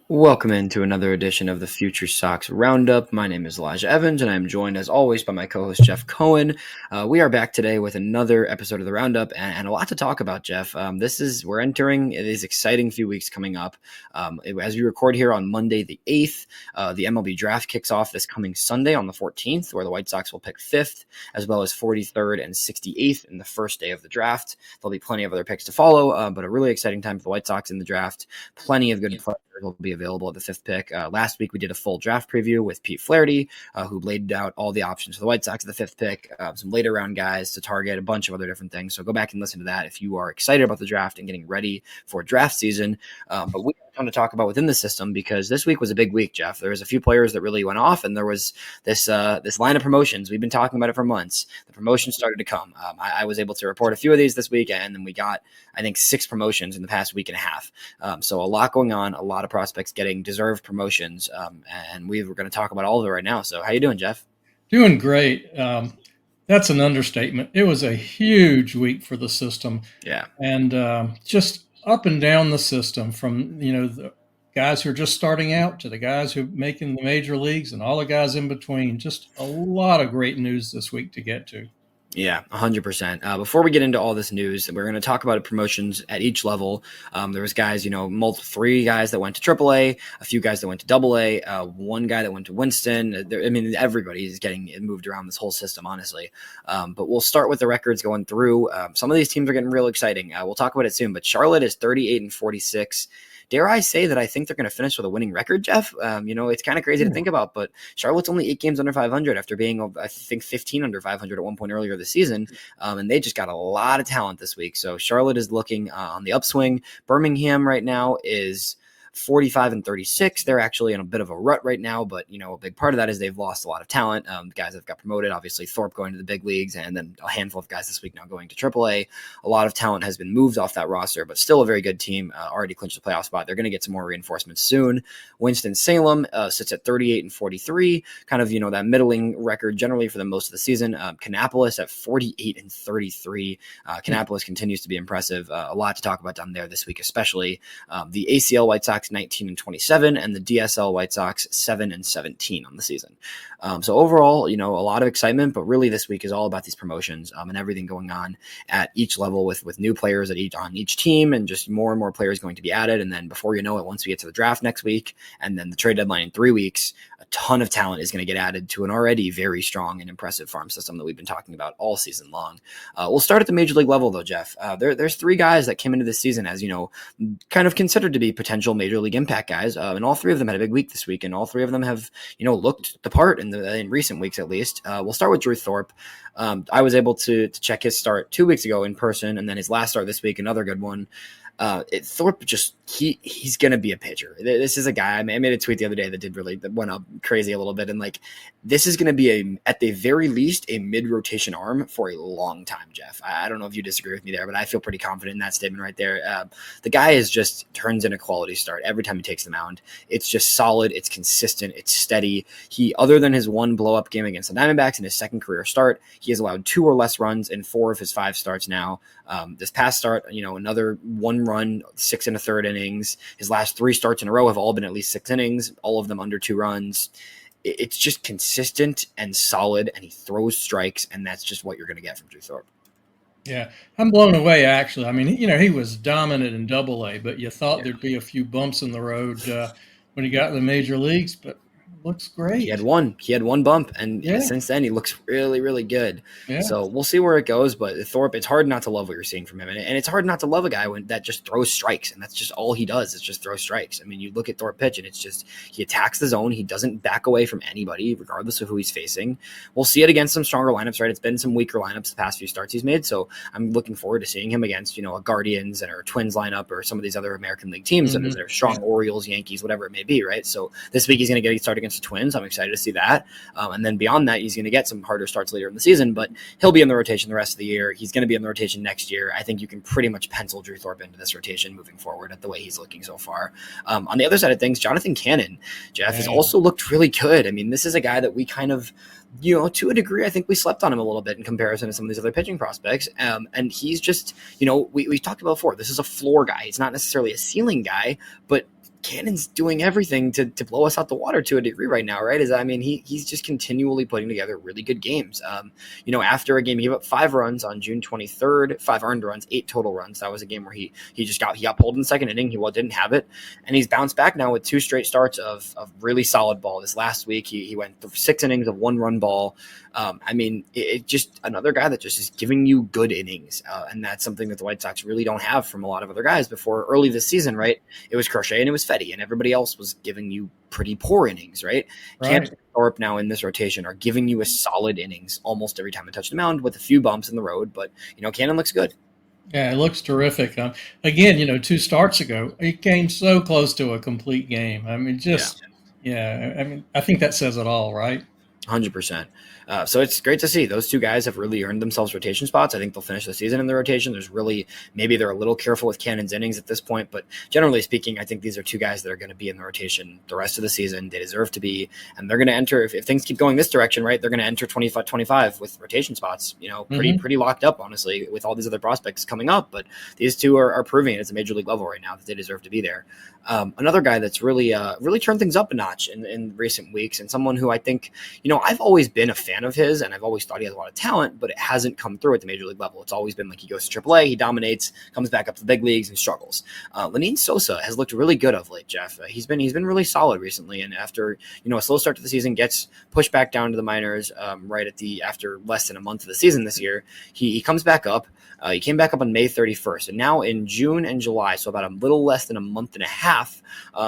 Welcome into another edition of the FutureSox RoundUp. My name is Elijah Evans, and I'm joined, as always, by my co-host Jeff Cohen. We are back today with another episode of the Roundup, and a lot to talk about, Jeff. We're entering these exciting few weeks coming up. As we record here on Monday the 8th, the MLB draft kicks off this coming Sunday on the 14th, where the White Sox will pick 5th, as well as 43rd and 68th in the first day of the draft. There'll be plenty of other picks to follow, but a really exciting time for the White Sox in the draft. Plenty of good players will be available at the 5th pick. Last week we did a full draft preview with Pete Flaherty, who laid out all the options for the White Sox at the 5th pick, some later round guys to target, a bunch of other different things. So go back and listen to that if you are excited about the draft and getting ready for draft season. But we have a ton to talk about within the system because this week was a big week, Jeff. There was a few players that really went off, and there was this line of promotions. We've been talking about it for months. The promotions started to come. I was able to report a few of these this week, and then we got, I think, 6 promotions in the past week and a half. So a lot going on, a lot of prospects getting deserved promotions, and we're going to talk about all of it right now. So how you doing, Jeff? Doing great. That's an understatement. It was a huge week for the system. Yeah. And just up and down the system from, the guys who are just starting out to the guys who are making the major leagues and all the guys in between. Just a lot of great news this week to get to. Yeah, 100%. Before we get into all this news, we're going to talk about promotions at each level. There was guys, 3 guys that went to AAA, a few guys that went to AA, one guy that went to Winston. Everybody is getting moved around this whole system, honestly. But we'll start with the records going through. Some of these teams are getting real exciting. We'll talk about it soon, but Charlotte is 38-46. Dare I say that I think they're going to finish with a winning record, Jeff? It's kind of crazy to think about, but Charlotte's only 8 games under 500 after being, I think, 15 under 500 at one point earlier this season, and they just got a lot of talent this week. So Charlotte is looking on the upswing. Birmingham right now is 45-36. They're actually in a bit of a rut right now, but a big part of that is they've lost a lot of talent. Guys that got promoted, obviously Thorpe going to the big leagues, and then a handful of guys this week now going to AAA. A lot of talent has been moved off that roster, but still a very good team. Already clinched the playoff spot. They're going to get some more reinforcements soon. Winston-Salem sits at 38-43, kind of that middling record generally for the most of the season. Kannapolis at 48-33. Kannapolis continues to be impressive. A lot to talk about down there this week, especially the ACL White Sox 19-27, and the DSL White Sox 7-17 on the season. So overall, a lot of excitement, but really this week is all about these promotions and everything going on at each level with new players on each team, and just more and more players going to be added. And then before you know it, once we get to the draft next week and then the trade deadline in 3 weeks, a ton of talent is going to get added to an already very strong and impressive farm system that we've been talking about all season long. We'll start at the major league level though, Jeff. There's 3 guys that came into this season as, kind of considered to be potential major league impact guys, and all 3 of them had a big week this week, and all 3 of them have looked the part in recent weeks at least. We'll start with Drew Thorpe. I was able to check his start 2 weeks ago in person, and then his last start this week, another good one. Thorpe he's going to be a pitcher. This is a guy, I made a tweet the other day that went up crazy a little bit. And this is going to be at the very least, a mid-rotation arm for a long time, Jeff. I don't know if you disagree with me there, but I feel pretty confident in that statement right there. The guy turns in a quality start every time he takes the mound. It's just solid. It's consistent. It's steady. Other than his 1 blow-up game against the Diamondbacks in his second career start, he has allowed 2 or less runs in 4 of his 5 starts now. This past start, another 1 run, 6 1/3 innings. His last 3 starts in a row have all been at least 6 innings, all of them under 2 runs. It's just consistent and solid, and he throws strikes, and that's just what you're going to get from Drew Thorpe. Yeah, I'm blown away, actually. I mean, he was dominant in AA, but you thought there'd be a few bumps in the road when he got in the major leagues, but looks great. He had one bump, and since then he looks really, really good. Yeah. So we'll see where it goes. But Thorpe, it's hard not to love what you're seeing from him, and it's hard not to love a guy that just throws strikes, and that's just all he does is just throw strikes. I mean, you look at Thorpe pitch, and it's just he attacks the zone. He doesn't back away from anybody, regardless of who he's facing. We'll see it against some stronger lineups, right? It's been some weaker lineups the past few starts he's made, so I'm looking forward to seeing him against a Guardians or a Twins lineup or some of these other American League teams that are strong, Orioles, Yankees, whatever it may be, right? So this week he's going to get a start against the Twins. I'm excited to see that. And then beyond that, he's going to get some harder starts later in the season, but he'll be in the rotation the rest of the year. He's going to be in the rotation next year. I think you can pretty much pencil Drew Thorpe into this rotation moving forward at the way he's looking so far. On the other side of things, Jonathan Cannon, Jeff, has also looked really good. I mean, this is a guy that we kind of, to a degree, I think we slept on him a little bit in comparison to some of these other pitching prospects. And he's just, we've talked about before, this is a floor guy. He's not necessarily a ceiling guy, but Cannon's doing everything to blow us out the water to a degree right now, right? He's just continually putting together really good games. After a game, he gave up 5 runs on June 23rd, 5 earned runs, 8 total runs. That was a game where he got pulled in the second inning. He didn't have it, and he's bounced back now with 2 straight starts of really solid ball. This last week, he went 6 innings of 1-run ball. It just another guy that just is giving you good innings, and that's something that the White Sox really don't have from a lot of other guys before early this season, right? It was Crochet and it was Fetty, and everybody else was giving you pretty poor innings, right? Cannon and Thorpe now in this rotation are giving you a solid innings almost every time they touch the mound with a few bumps in the road, but Cannon looks good. Yeah, it looks terrific. Again, 2 starts ago, he came so close to a complete game. I think that says it all, right? 100%. So it's great to see those 2 guys have really earned themselves rotation spots. I think they'll finish the season in the rotation. Maybe they're a little careful with Cannon's innings at this point, but generally speaking, I think these are 2 guys that are going to be in the rotation the rest of the season. They deserve to be, and they're going to enter, if things keep going this direction, right, they're going to enter 25 with rotation spots, pretty locked up, honestly, with all these other prospects coming up. But these 2 are proving it's a major league level right now that they deserve to be there. Another guy that's really turned things up a notch in recent weeks, and someone who I think, I've always been a fan of his, and I've always thought he has a lot of talent, but it hasn't come through at the major league level. It's always been like he goes to AAA, he dominates, comes back up to the big leagues, and struggles. Lenyn Sosa has looked really good of late, Jeff. He's been really solid recently, and after a slow start to the season, gets pushed back down to the minors after less than a month of the season this year. He comes back up. He came back up on May 31st, and now in June and July, so about a little less than a month and a half,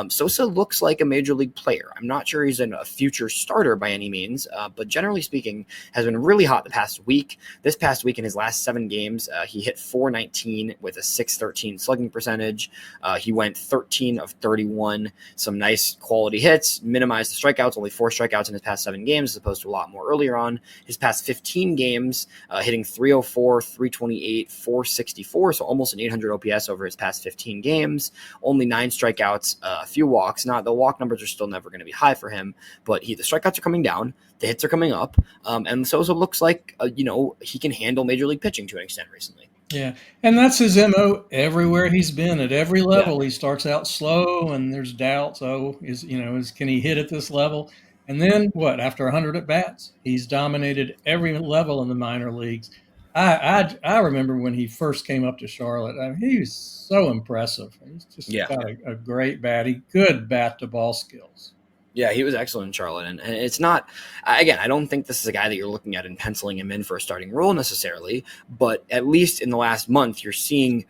Sosa looks like a major league player. I'm not sure he's a future starter by any means, but generally speaking, has been really hot the past week. This past week in his last 7 games, he hit .419 with a .613 slugging percentage. He went 13 of 31, some nice quality hits, minimized the strikeouts, only 4 strikeouts in his past 7 games as opposed to a lot more earlier on. His past 15 games, hitting .304, .328, .464, so almost an 800 OPS over his past 15 games. Only 9 strikeouts, a few walks. The walk numbers are still never going to be high for him, but the strikeouts are coming down, the hits are coming up, and Sosa looks like he can handle major league pitching to an extent recently. Yeah, and that's his MO everywhere he's been. At every level, He starts out slow, and there's doubts. Can he hit at this level? And then after 100 at bats, he's dominated every level in the minor leagues. I remember when he first came up to Charlotte. He was so impressive. He's just got a great bat. Good bat to ball skills. Yeah, he was excellent in Charlotte, and it's not. Again, I don't think this is a guy that you're looking at and penciling him in for a starting role necessarily. But at least in the last month, you're seeing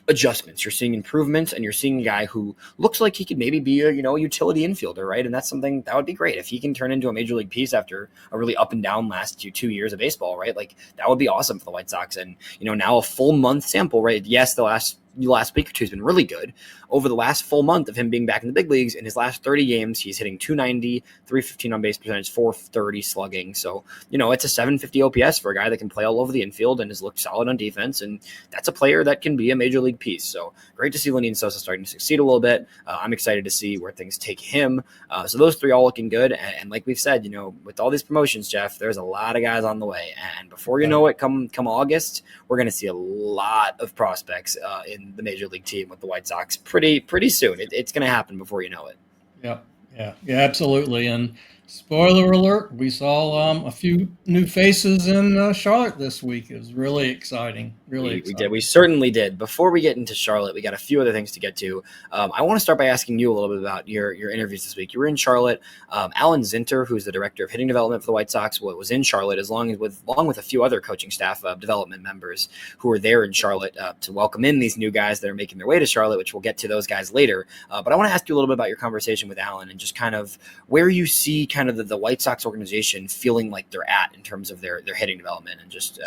adjustments, you're seeing improvements, and you're seeing a guy who looks like he could maybe be a utility infielder, right? And that's something that would be great if he can turn into a major league piece after a really up and down last 2 years of baseball, right? Like that would be awesome for the White Sox. And now a full month sample, right? Yes, the last week or two has been really good. Over the last full month of him being back in the big leagues, in his last 30 games, he's hitting .290, .315 on base percentage, .430 slugging. So, it's a .750 OPS for a guy that can play all over the infield and has looked solid on defense. And that's a player that can be a major league piece. So great to see Lenyn Sosa starting to succeed a little bit. I'm excited to see where things take him. So those 3 all looking good. And like we've said, with all these promotions, Jeff, there's a lot of guys on the way. And before you know it, come August, we're going to see a lot of prospects in the major league team with the White Sox pretty soon. It's going to happen before you know it. Yeah, absolutely. And spoiler alert, we saw a few new faces in Charlotte this week. It was really exciting. We did. We certainly did. Before we get into Charlotte, we got a few other things to get to. I want to start by asking you a little bit about your interviews this week. You were in Charlotte. Alan Zinter, who's the director of hitting development for the White Sox, was in Charlotte along with a few other coaching staff development members who were there in Charlotte to welcome in these new guys that are making their way to Charlotte, which we'll get to those guys later. But I want to ask you a little bit about your conversation with Alan and just kind of where you see kind of the White Sox organization feeling like they're at in terms of their hitting development and just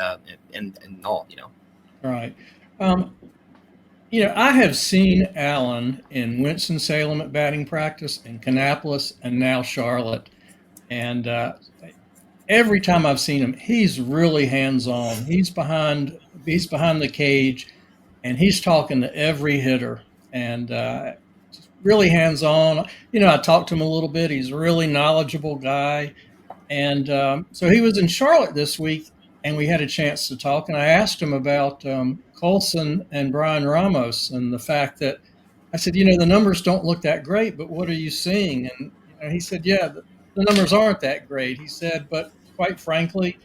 and all. Right. I have seen Alan in Winston-Salem at batting practice, in Kannapolis, and now Charlotte. And every time I've seen him, he's really hands-on. He's behind the cage, and he's talking to every hitter. And just really hands-on. I talked to him a little bit. He's a really knowledgeable guy. And so he was in Charlotte this week, and we had a chance to talk. And I asked him about Colson and Brian Ramos and the fact that I said, the numbers don't look that great, but what are you seeing? And he said, yeah, the numbers aren't that great. He said, but quite frankly,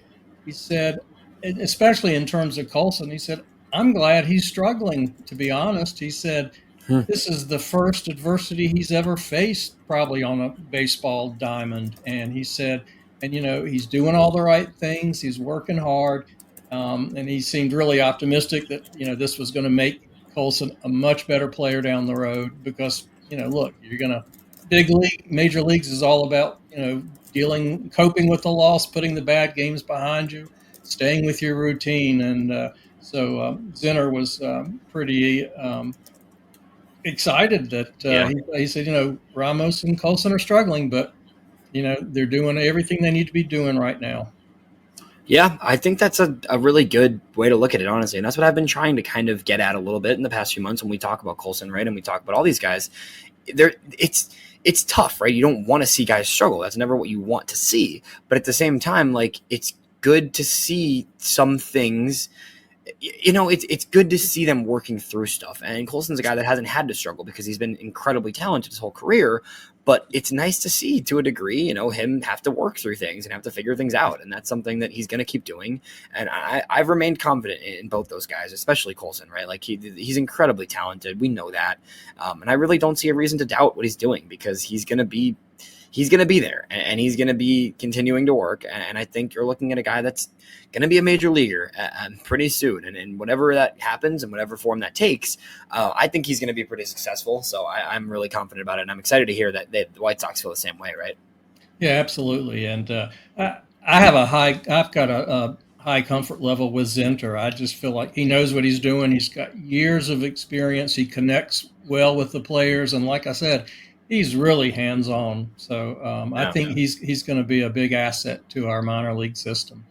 he said, especially in terms of Colson, he said, I'm glad he's struggling, to be honest. He said, Hmm. this is the first adversity he's ever faced, probably on a baseball diamond. And he said, and he's doing all the right things. He's working hard. And he seemed really optimistic that, this was going to make Colson a much better player down the road because, look, you're going to big league, major leagues is all about, coping with the loss, putting the bad games behind you, staying with your routine. And so Zinner was pretty excited that Yeah. he said, Ramos and Colson are struggling, but, they're doing everything they need to be doing right now. Yeah, I think that's a really good way to look at it, honestly. And that's what I've been trying to kind of get at a little bit in the past few months when we talk about Colson, right? And we talk about all these guys. It's tough, right? You don't want to see guys struggle. That's never what you want to see. But at the same time, like, it's good to see some things. It's good to see them working through stuff. And Colson's a guy that hasn't had to struggle because he's been incredibly talented his whole career. But it's nice to see, to a degree, him have to work through things and have to figure things out. And that's something that he's going to keep doing. And I've remained confident in both those guys, especially Colson, right? Like, he's incredibly talented. We know that. And I really don't see a reason to doubt what he's doing because he's going to be there and he's going to be continuing to work. And I think you're looking at a guy that's going to be a major leaguer pretty soon. And whatever that happens and whatever form that takes, I think he's going to be pretty successful. So I'm really confident about it. And I'm excited to hear that the White Sox feel the same way, right? Yeah, absolutely. And I've got a high comfort level with Zinter. I just feel like he knows what he's doing. He's got years of experience. He connects well with the players. And like I said, he's really hands-on. So I think he's going to be a big asset to our minor league system.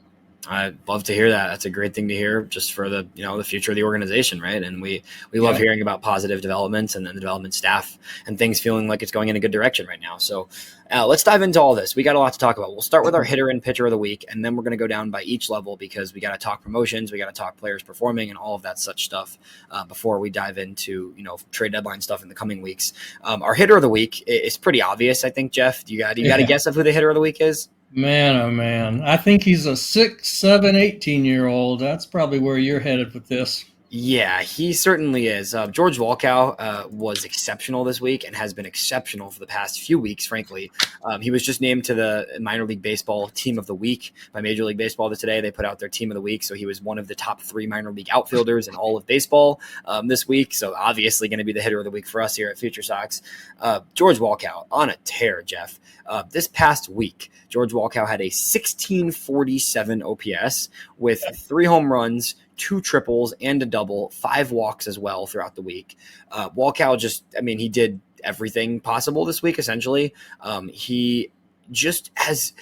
I'd love to hear that. That's a great thing to hear just for the future of the organization, right? And we love hearing about positive developments and then the development staff and things feeling like it's going in a good direction right now. So let's dive into all this. We got a lot to talk about. We'll start with our hitter and pitcher of the week, and then we're going to go down by each level because we got to talk promotions, we got to talk players performing and all of that such stuff before we dive into trade deadline stuff in the coming weeks. Our hitter of the week is pretty obvious, I think, Jeff. You got a guess of who the hitter of the week is? Man, oh man. I think he's a 6, 7, 18-year-old. That's probably where you're headed with this. Yeah, he certainly is. George Wolkow was exceptional this week and has been exceptional for the past few weeks, frankly. He was just named to the minor league baseball team of the week by Major League Baseball today. They put out their team of the week, so he was one of the top 3 minor league outfielders in all of baseball this week. So obviously going to be the hitter of the week for us here at FutureSox. George Wolkow on a tear, Jeff. This past week, George Wolkow had a 1647 OPS with 3 home runs, 2 triples and a double, 5 walks as well throughout the week. Wolkow he did everything possible this week, essentially. He just has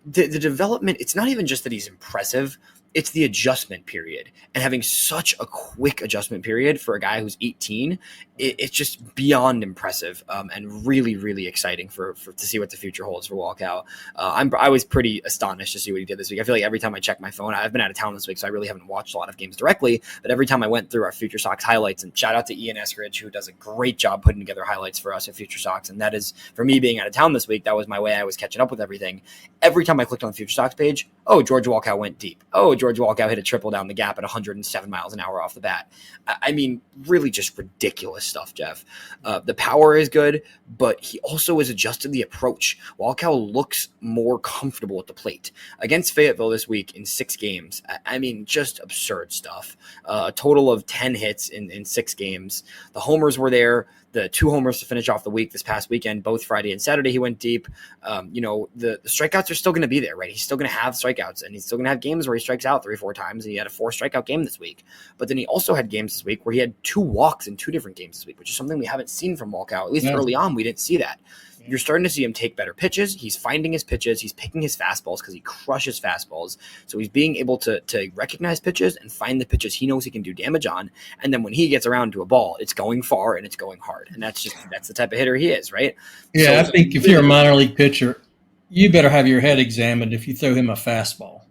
the development. It's not even just that he's impressive. It's the adjustment period, and having such a quick adjustment period for a guy who's 18, it's just beyond impressive and really, really exciting for to see what the future holds for Wolkow. I was pretty astonished to see what he did this week. I feel like every time I check my phone, I've been out of town this week, so I really haven't watched a lot of games directly, but every time I went through our FutureSox highlights, and shout out to Ian Eskridge, who does a great job putting together highlights for us at FutureSox, and that is, for me being out of town this week, that was my way I was catching up with everything. Every time I clicked on the FutureSox page, George Wolkow went deep. George Wolkow hit a triple down the gap at 107 miles an hour off the bat. I mean, really just ridiculous stuff, Jeff. The power is good, but he also has adjusted the approach. Wolkow looks more comfortable at the plate. Against Fayetteville this week in 6 games, I mean, just absurd stuff. A total of 10 hits in 6 games. The homers were there. The 2 homers to finish off the week this past weekend, both Friday and Saturday, he went deep. The strikeouts are still going to be there, right? He's still going to have strikeouts, and he's still going to have games where he strikes out 3 or 4 times, and he had a 4 strikeout game this week. But then he also had games this week where he had 2 walks in 2 different games this week, which is something we haven't seen from Wolkow. At least early on, we didn't see that. You're starting to see him take better pitches. He's finding his pitches. He's picking his fastballs because he crushes fastballs. So he's being able to recognize pitches and find the pitches he knows he can do damage on. And then when he gets around to a ball, it's going far and it's going hard. And that's the type of hitter he is, right? Yeah, so, I think if you're a minor league pitcher, you better have your head examined if you throw him a fastball.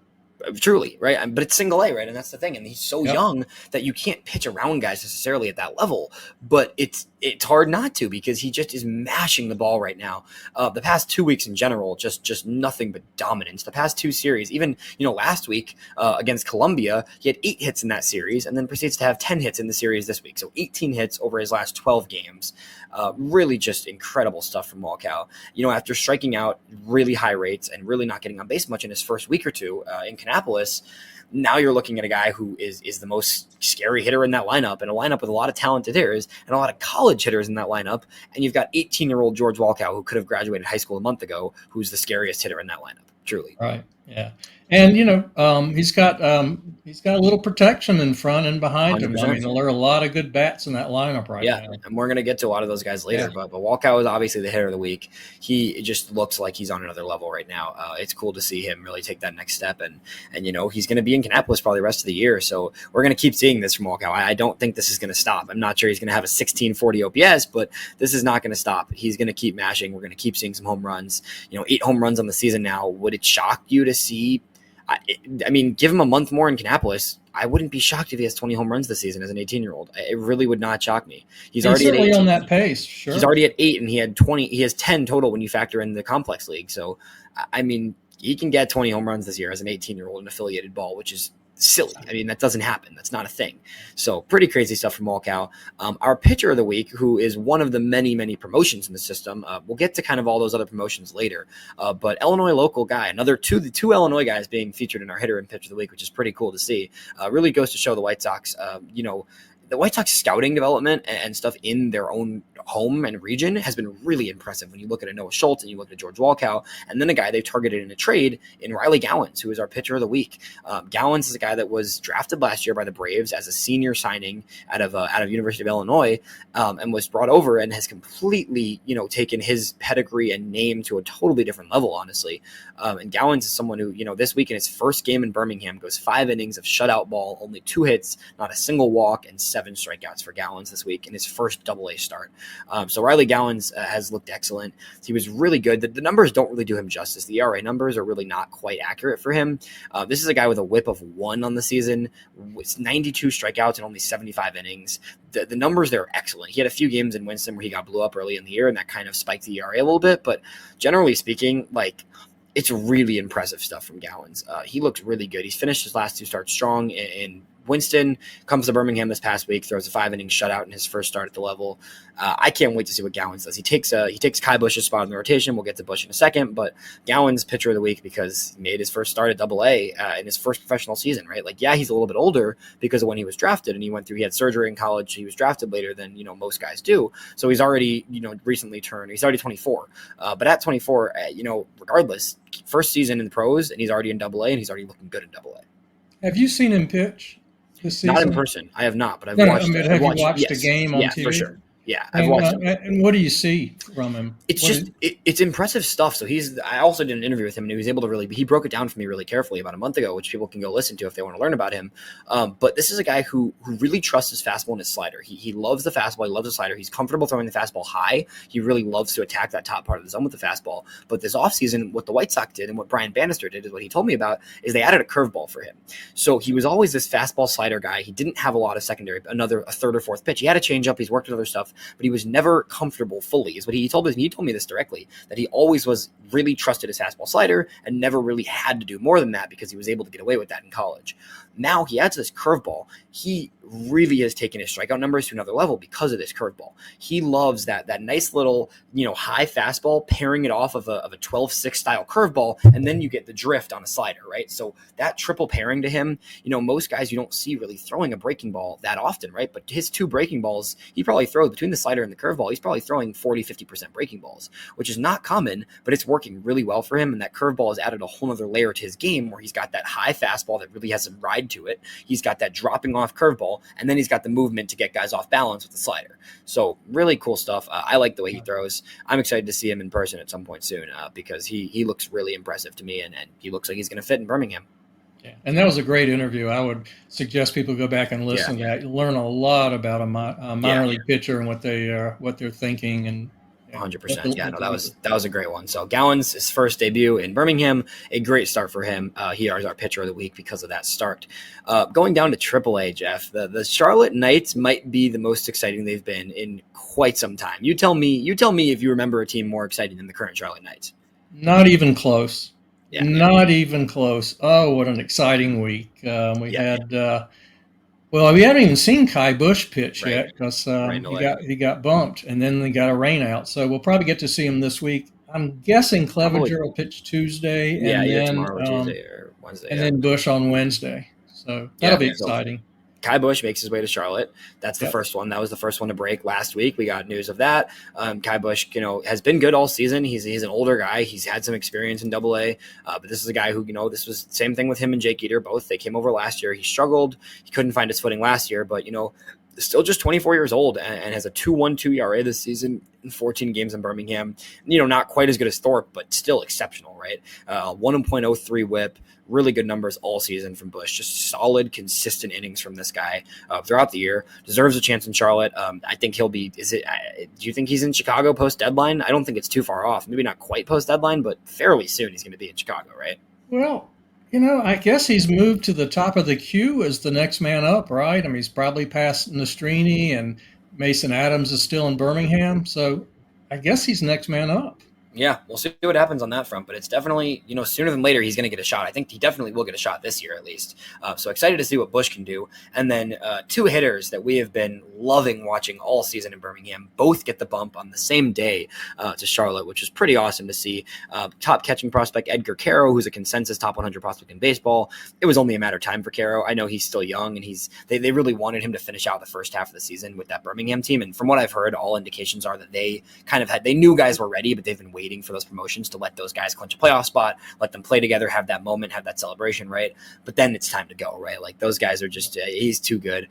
Truly, right? But it's single A, right? And that's the thing. And he's so Yep. young that you can't pitch around guys necessarily at that level. But it's hard not to, because he just is mashing the ball right now. The past 2 weeks in general, just nothing but dominance. The past two series, even last week against Colombia, he had 8 hits in that series, and then proceeds to have 10 hits in the series this week. So 18 hits over his last 12 games. Really just incredible stuff from Wolkow. After striking out really high rates and really not getting on base much in his first week or two in Kannapolis, now you're looking at a guy who is the most scary hitter in that lineup, and a lineup with a lot of talented hitters and a lot of college hitters in that lineup. And you've got 18-year-old George Wolkow, who could have graduated high school a month ago, who's the scariest hitter in that lineup. Truly. Right. Yeah. And he's got a little protection in front and behind him. I 100%. mean, there are a lot of good bats in that lineup right now. And we're gonna get to a lot of those guys later. But Wolkow is obviously the hitter of the week. He just looks like he's on another level right now. It's cool to see him really take that next step, and he's gonna be in Kannapolis probably the rest of the year. So we're gonna keep seeing this from Wolkow. I don't think this is gonna stop. I'm not sure he's gonna have a 1640 OPS, but this is not gonna stop. He's gonna keep mashing. We're gonna keep seeing some home runs. 8 home runs on the season now. Would it shock you to see? I mean, give him a month more in Kannapolis. I wouldn't be shocked if he has 20 home runs this season as an 18-year-old. It really would not shock me. He's already at 18. On that pace. Sure. He's already at 8, and he had 20. He has 10 total when you factor in the complex league. So, I mean, he can get 20 home runs this year as an 18-year-old in affiliated ball, which is silly. I mean, that doesn't happen. That's not a thing. So pretty crazy stuff from Wolkow. Our pitcher of the week, who is one of the many, many promotions in the system. We'll get to kind of all those other promotions later. But Illinois local guy, the two Illinois guys being featured in our hitter and pitcher of the week, which is pretty cool to see. Really goes to show the White Sox, the White Sox scouting development and stuff in their own home and region has been really impressive. When you look at a Noah Schultz and you look at George Wolkow, and then a guy they targeted in a trade in Riley Gowens, who is our pitcher of the week. Gowens is a guy that was drafted last year by the Braves as a senior signing out of University of Illinois, and was brought over and has completely, taken his pedigree and name to a totally different level, honestly. And Gowens is someone who, this week in his first game in Birmingham goes 5 innings of shutout ball, only 2 hits, not a single walk, and 7 strikeouts for Gowens this week in his first Double-A start. So Riley Gowens has looked excellent. He was really good. The numbers don't really do him justice. The ERA numbers are really not quite accurate for him. This is a guy with a whip of 1 on the season, with 92 strikeouts and only 75 innings. The numbers there are excellent. He had a few games in Winston where he got blew up early in the year, and that kind of spiked the ERA a little bit. But generally speaking, it's really impressive stuff from Gowens. He looked really good. He's finished his last 2 starts strong in Winston, comes to Birmingham this past week, throws a 5-inning shutout in his first start at the level. I can't wait to see what Gowens does. He takes Kai Bush's spot in the rotation. We'll get to Bush in a second, but Gowens pitcher of the week because he made his first start at Double-A in his first professional season, right? He's a little bit older because of when he was drafted, and he had surgery in college. He was drafted later than, most guys do. So he's already, recently turned, he's already 24. But at 24, regardless, first season in the pros, and he's already in Double-A, and he's already looking good in Double-A. Have you seen him pitch this season? Not in person. I have not, but I've watched. Have you watched a game on TV? For sure. Yeah, I've watched him. And what do you see from him? It's impressive stuff. So I also did an interview with him, and he was able to he broke it down for me really carefully about a month ago, which people can go listen to if they want to learn about him. But this is a guy who really trusts his fastball and his slider. He loves the fastball. He loves the slider. He's comfortable throwing the fastball high. He really loves to attack that top part of the zone with the fastball. But this offseason, what the White Sox did and what Brian Bannister did is what he told me about is they added a curveball for him. So he was always this fastball slider guy. He didn't have a lot of secondary, a third or fourth pitch. He had a changeup. He's worked with other stuff, but he was never comfortable fully, is what he told me. He told me this directly, that he always was really trusted his fastball slider and never really had to do more than that because he was able to get away with that in college. Now he adds this curveball. He really has taken his strikeout numbers to another level because of this curveball. He loves that nice little, high fastball, pairing it off of a 12-6 style curveball, and then you get the drift on a slider, right? So that triple pairing to him, most guys you don't see really throwing a breaking ball that often, right? But his 2 breaking balls, he probably throws between the slider and the curveball. He's probably throwing 40-50% breaking balls, which is not common, but it's working really well for him. And that curveball has added a whole other layer to his game where he's got that high fastball that really has some ride to it. He's got that dropping off curveball, and then he's got the movement to get guys off balance with the slider. So really cool stuff. I like the way he throws. I'm excited to see him in person at some point soon because he looks really impressive to me, and he looks like he's going to fit in Birmingham. Yeah, and that was a great interview. I would suggest people go back and listen to that. You learn a lot about a minor league pitcher and what they're thinking, and Yeah, 100%. Yeah, definitely no, that believe was it. that was a great one. So Gowens, his first debut in Birmingham, a great start for him. He is our pitcher of the week because of that start. Going down to AAA, Jeff, the Charlotte Knights might be the most exciting they've been in quite some time. You tell me. You tell me if you remember a team more exciting than the current Charlotte Knights. Not even close. Yeah, Not even close. Oh, what an exciting week. We yeah, had well, we haven't even seen Kai Bush pitch right, yet because right away. he got bumped, and then they got a rain out. So we'll probably get to see him this week. I'm guessing Probably, Clevenger will pitch Tuesday, yeah, either tomorrow or Tuesday or Wednesday. and Yeah, then Bush on Wednesday. So that'll yeah. be So exciting. Kai Bush makes his way to Charlotte. That's the Yep. first one. That was the first one to break last week. We got news of that. Kai Bush, has been good all season. He's an older guy. He's had some experience in Double A, but this is a guy who, this was the same thing with him and Jake Eater. Both they came over last year. He struggled. He couldn't find his footing last year, but still just 24 years old and has a 2.12 ERA this season in 14 games in Birmingham. Not quite as good as Thorpe, but still exceptional, right? 1.03 WHIP. Really good numbers all season from Bush. Just solid, consistent innings from this guy throughout the year. Deserves a chance in Charlotte. I think he'll be. Do you think he's in Chicago post deadline? I don't think it's too far off. Maybe not quite post deadline, but fairly soon he's going to be in Chicago, right? Well, I guess he's moved to the top of the queue as the next man up, right? I mean, he's probably past Nastrini, and Mason Adams is still in Birmingham. So I guess he's next man up. Yeah, we'll see what happens on that front, but it's definitely, sooner than later, he's going to get a shot. I think he definitely will get a shot this year at least. So excited to see what Bush can do. And then two hitters that we have been loving watching all season in Birmingham both get the bump on the same day to Charlotte, which is pretty awesome to see. Top catching prospect Edgar Quero, who's a consensus top 100 prospect in baseball. It was only a matter of time for Quero. I know he's still young, and they really wanted him to finish out the first half of the season with that Birmingham team. And from what I've heard, all indications are that they knew guys were ready, but they've been waiting for those promotions to let those guys clinch a playoff spot, let them play together, have that moment, have that celebration, right? But then it's time to go, right? Like those guys are just, he's too good.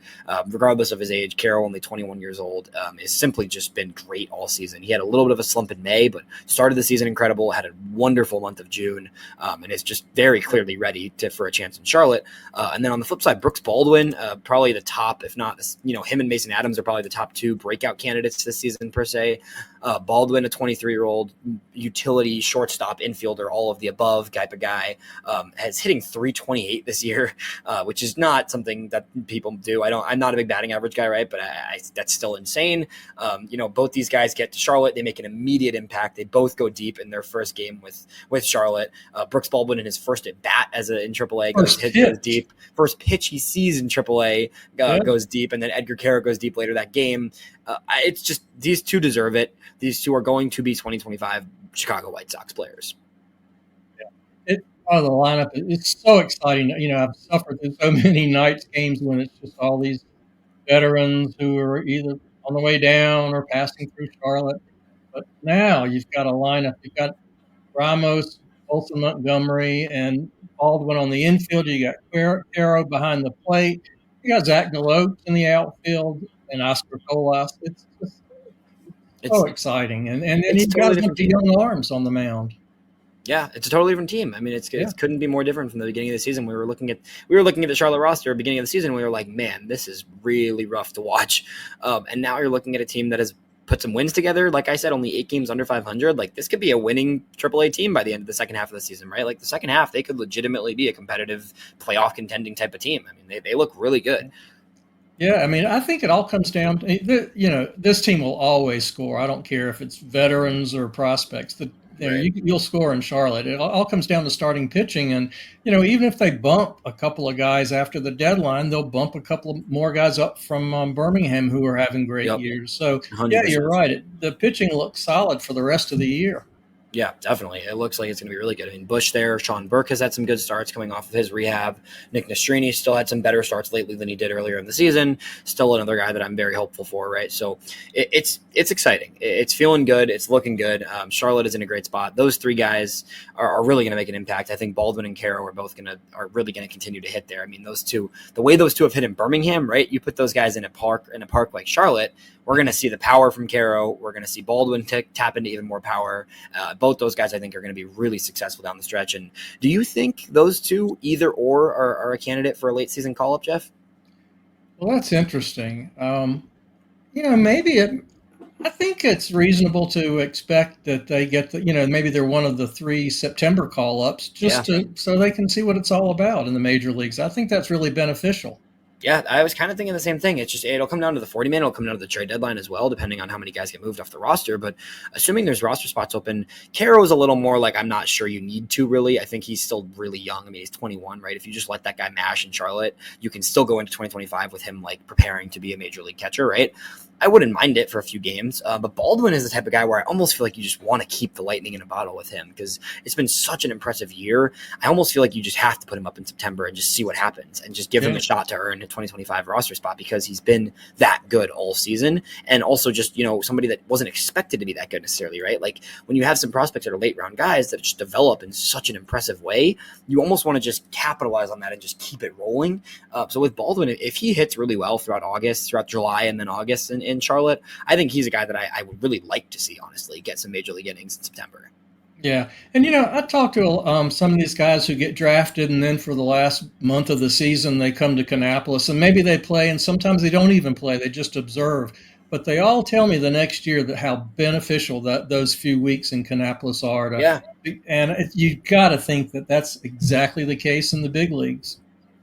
Regardless of his age, Quero, only 21 years old, has simply just been great all season. He had a little bit of a slump in May, but started the season incredible, had a wonderful month of June, and is just very clearly ready for a chance in Charlotte. And then on the flip side, Brooks Baldwin, probably the top, if not, him and Mason Adams are probably the top two breakout candidates this season per se. Baldwin, a 23-year-old utility shortstop, infielder, all of the above type of guy, has hitting 328 this year, which is not something that people do. I'm not a big batting average guy, right? But that's still insane. Both these guys get to Charlotte, they make an immediate impact. They both go deep in their first game with Charlotte. Brooks Baldwin in his first at bat in AAA goes deep. First pitch he sees in AAA goes deep, and then Edgar Quero goes deep later that game. It's just these two deserve it. These two are going to be 2025 Chicago White Sox players. Yeah. The lineup, it's so exciting. I've suffered through so many Knights games when it's just all these veterans who are either on the way down or passing through Charlotte. But now you've got a lineup. You've got Ramos, Olson Montgomery, and Baldwin on the infield. You got Quero behind the plate. You got Zach Deloach in the outfield and Oscar Colas. It's just so exciting. And then you've got a bunch of young arms on the mound. Yeah, it's a totally different team. I mean, it couldn't be more different from the beginning of the season. We were looking at the Charlotte roster at the beginning of the season. We were like, man, this is really rough to watch. And now you're looking at a team that has put some wins together. Like I said, only 8 games under 500. Like this could be a winning AAA team by the end of the second half of the season, right? Like the second half, they could legitimately be a competitive playoff contending type of team. I mean, they look really good. Yeah, I mean, I think it all comes down to, this team will always score. I don't care if it's veterans or prospects. You'll score in Charlotte. It all comes down to starting pitching. And, even if they bump a couple of guys after the deadline, they'll bump a couple of more guys up from Birmingham who are having great years. So, 100%. Yeah, you're right. The pitching looks solid for the rest of the year. Yeah, definitely. It looks like it's going to be really good. I mean, Bush there, Sean Burke has had some good starts coming off of his rehab. Nick Nastrini still had some better starts lately than he did earlier in the season. Still another guy that I'm very hopeful for, right? So it's exciting. It's feeling good. It's looking good. Charlotte is in a great spot. Those three guys are really going to make an impact. I think Baldwin and Quero are really going to continue to hit there. I mean, those two, the way those two have hit in Birmingham, right? You put those guys in a park like Charlotte, we're going to see the power from Quero. We're going to see Baldwin tap into even more power. Both those guys, I think, are going to be really successful down the stretch. And do you think those two, either or, are a candidate for a late season call up, Jeff? Well, that's interesting. Maybe I think it's reasonable to expect that they get maybe they're one of the 3 September call-ups Yeah. just so they can see what it's all about in the major leagues. I think that's really beneficial. Yeah, I was kind of thinking the same thing. It's just it'll come down to the 40-man. It'll come down to the trade deadline as well, depending on how many guys get moved off the roster. But assuming there's roster spots open, Quero is a little more like I'm not sure you need to really. I think he's still really young. I mean, he's 21, right? If you just let that guy mash in Charlotte, you can still go into 2025 with him like preparing to be a major league catcher, right? I wouldn't mind it for a few games, but Baldwin is the type of guy where I almost feel like you just want to keep the lightning in a bottle with him because it's been such an impressive year. I almost feel like you just have to put him up in September and just see what happens and just give him a shot to earn a 2025 roster spot because he's been that good all season. And also just, somebody that wasn't expected to be that good necessarily, right? Like when you have some prospects that are late round guys that just develop in such an impressive way, you almost want to just capitalize on that and just keep it rolling. So with Baldwin, if he hits really well throughout August, throughout July, and then August in Charlotte, I think he's a guy that I would really like to see, honestly, get some major league innings in September. Yeah. And, I talked to some of these guys who get drafted, and then for the last month of the season, they come to Kannapolis, and maybe they play, and sometimes they don't even play. They just observe. But they all tell me the next year that how beneficial that those few weeks in Kannapolis are. Yeah. And you got to think that that's exactly the case in the big leagues.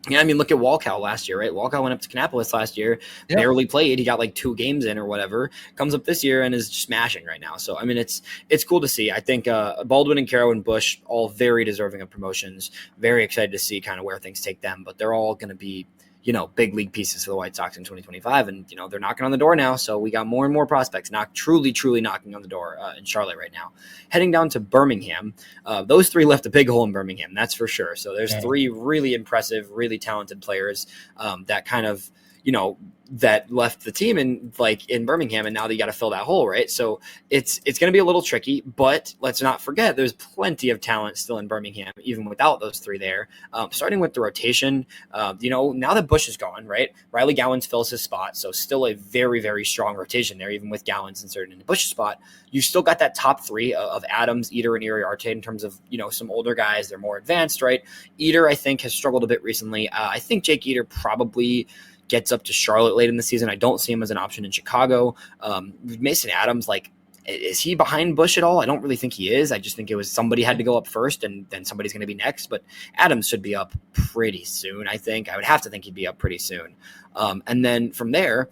Yeah, I mean, look at Wolkow last year, right? Wolkow went up to Kannapolis last year, barely played. He got like 2 games in or whatever. Comes up this year and is smashing right now. So, I mean, it's cool to see. I think Baldwin and Quero and Bush, all very deserving of promotions. Very excited to see kind of where things take them. But they're all going to be, big league pieces for the White Sox in 2025. And, they're knocking on the door now. So we got more and more prospects truly knocking on the door in Charlotte right now. Heading down to Birmingham, those 3 left a big hole in Birmingham, that's for sure. So there's 3 really impressive, really talented players that kind of, that left the team in Birmingham, and now they got to fill that hole, right? So it's going to be a little tricky, but let's not forget there's plenty of talent still in Birmingham, even without those 3 there. Starting with the rotation, now that Bush is gone, right? Riley Gowens fills his spot, so still a very, very strong rotation there, even with Gowens inserted in the Bush's spot. You still got that top 3 of Adams, Eder, and Iriarte in terms of, some older guys. They're more advanced, right? Eder, I think, has struggled a bit recently. I think Jake Eder probably gets up to Charlotte late in the season. I don't see him as an option in Chicago. Mason Adams, is he behind Bush at all? I don't really think he is. I just think it was somebody had to go up first and then somebody's going to be next. But Adams should be up pretty soon, I think. I would have to think he'd be up pretty soon. And then from there,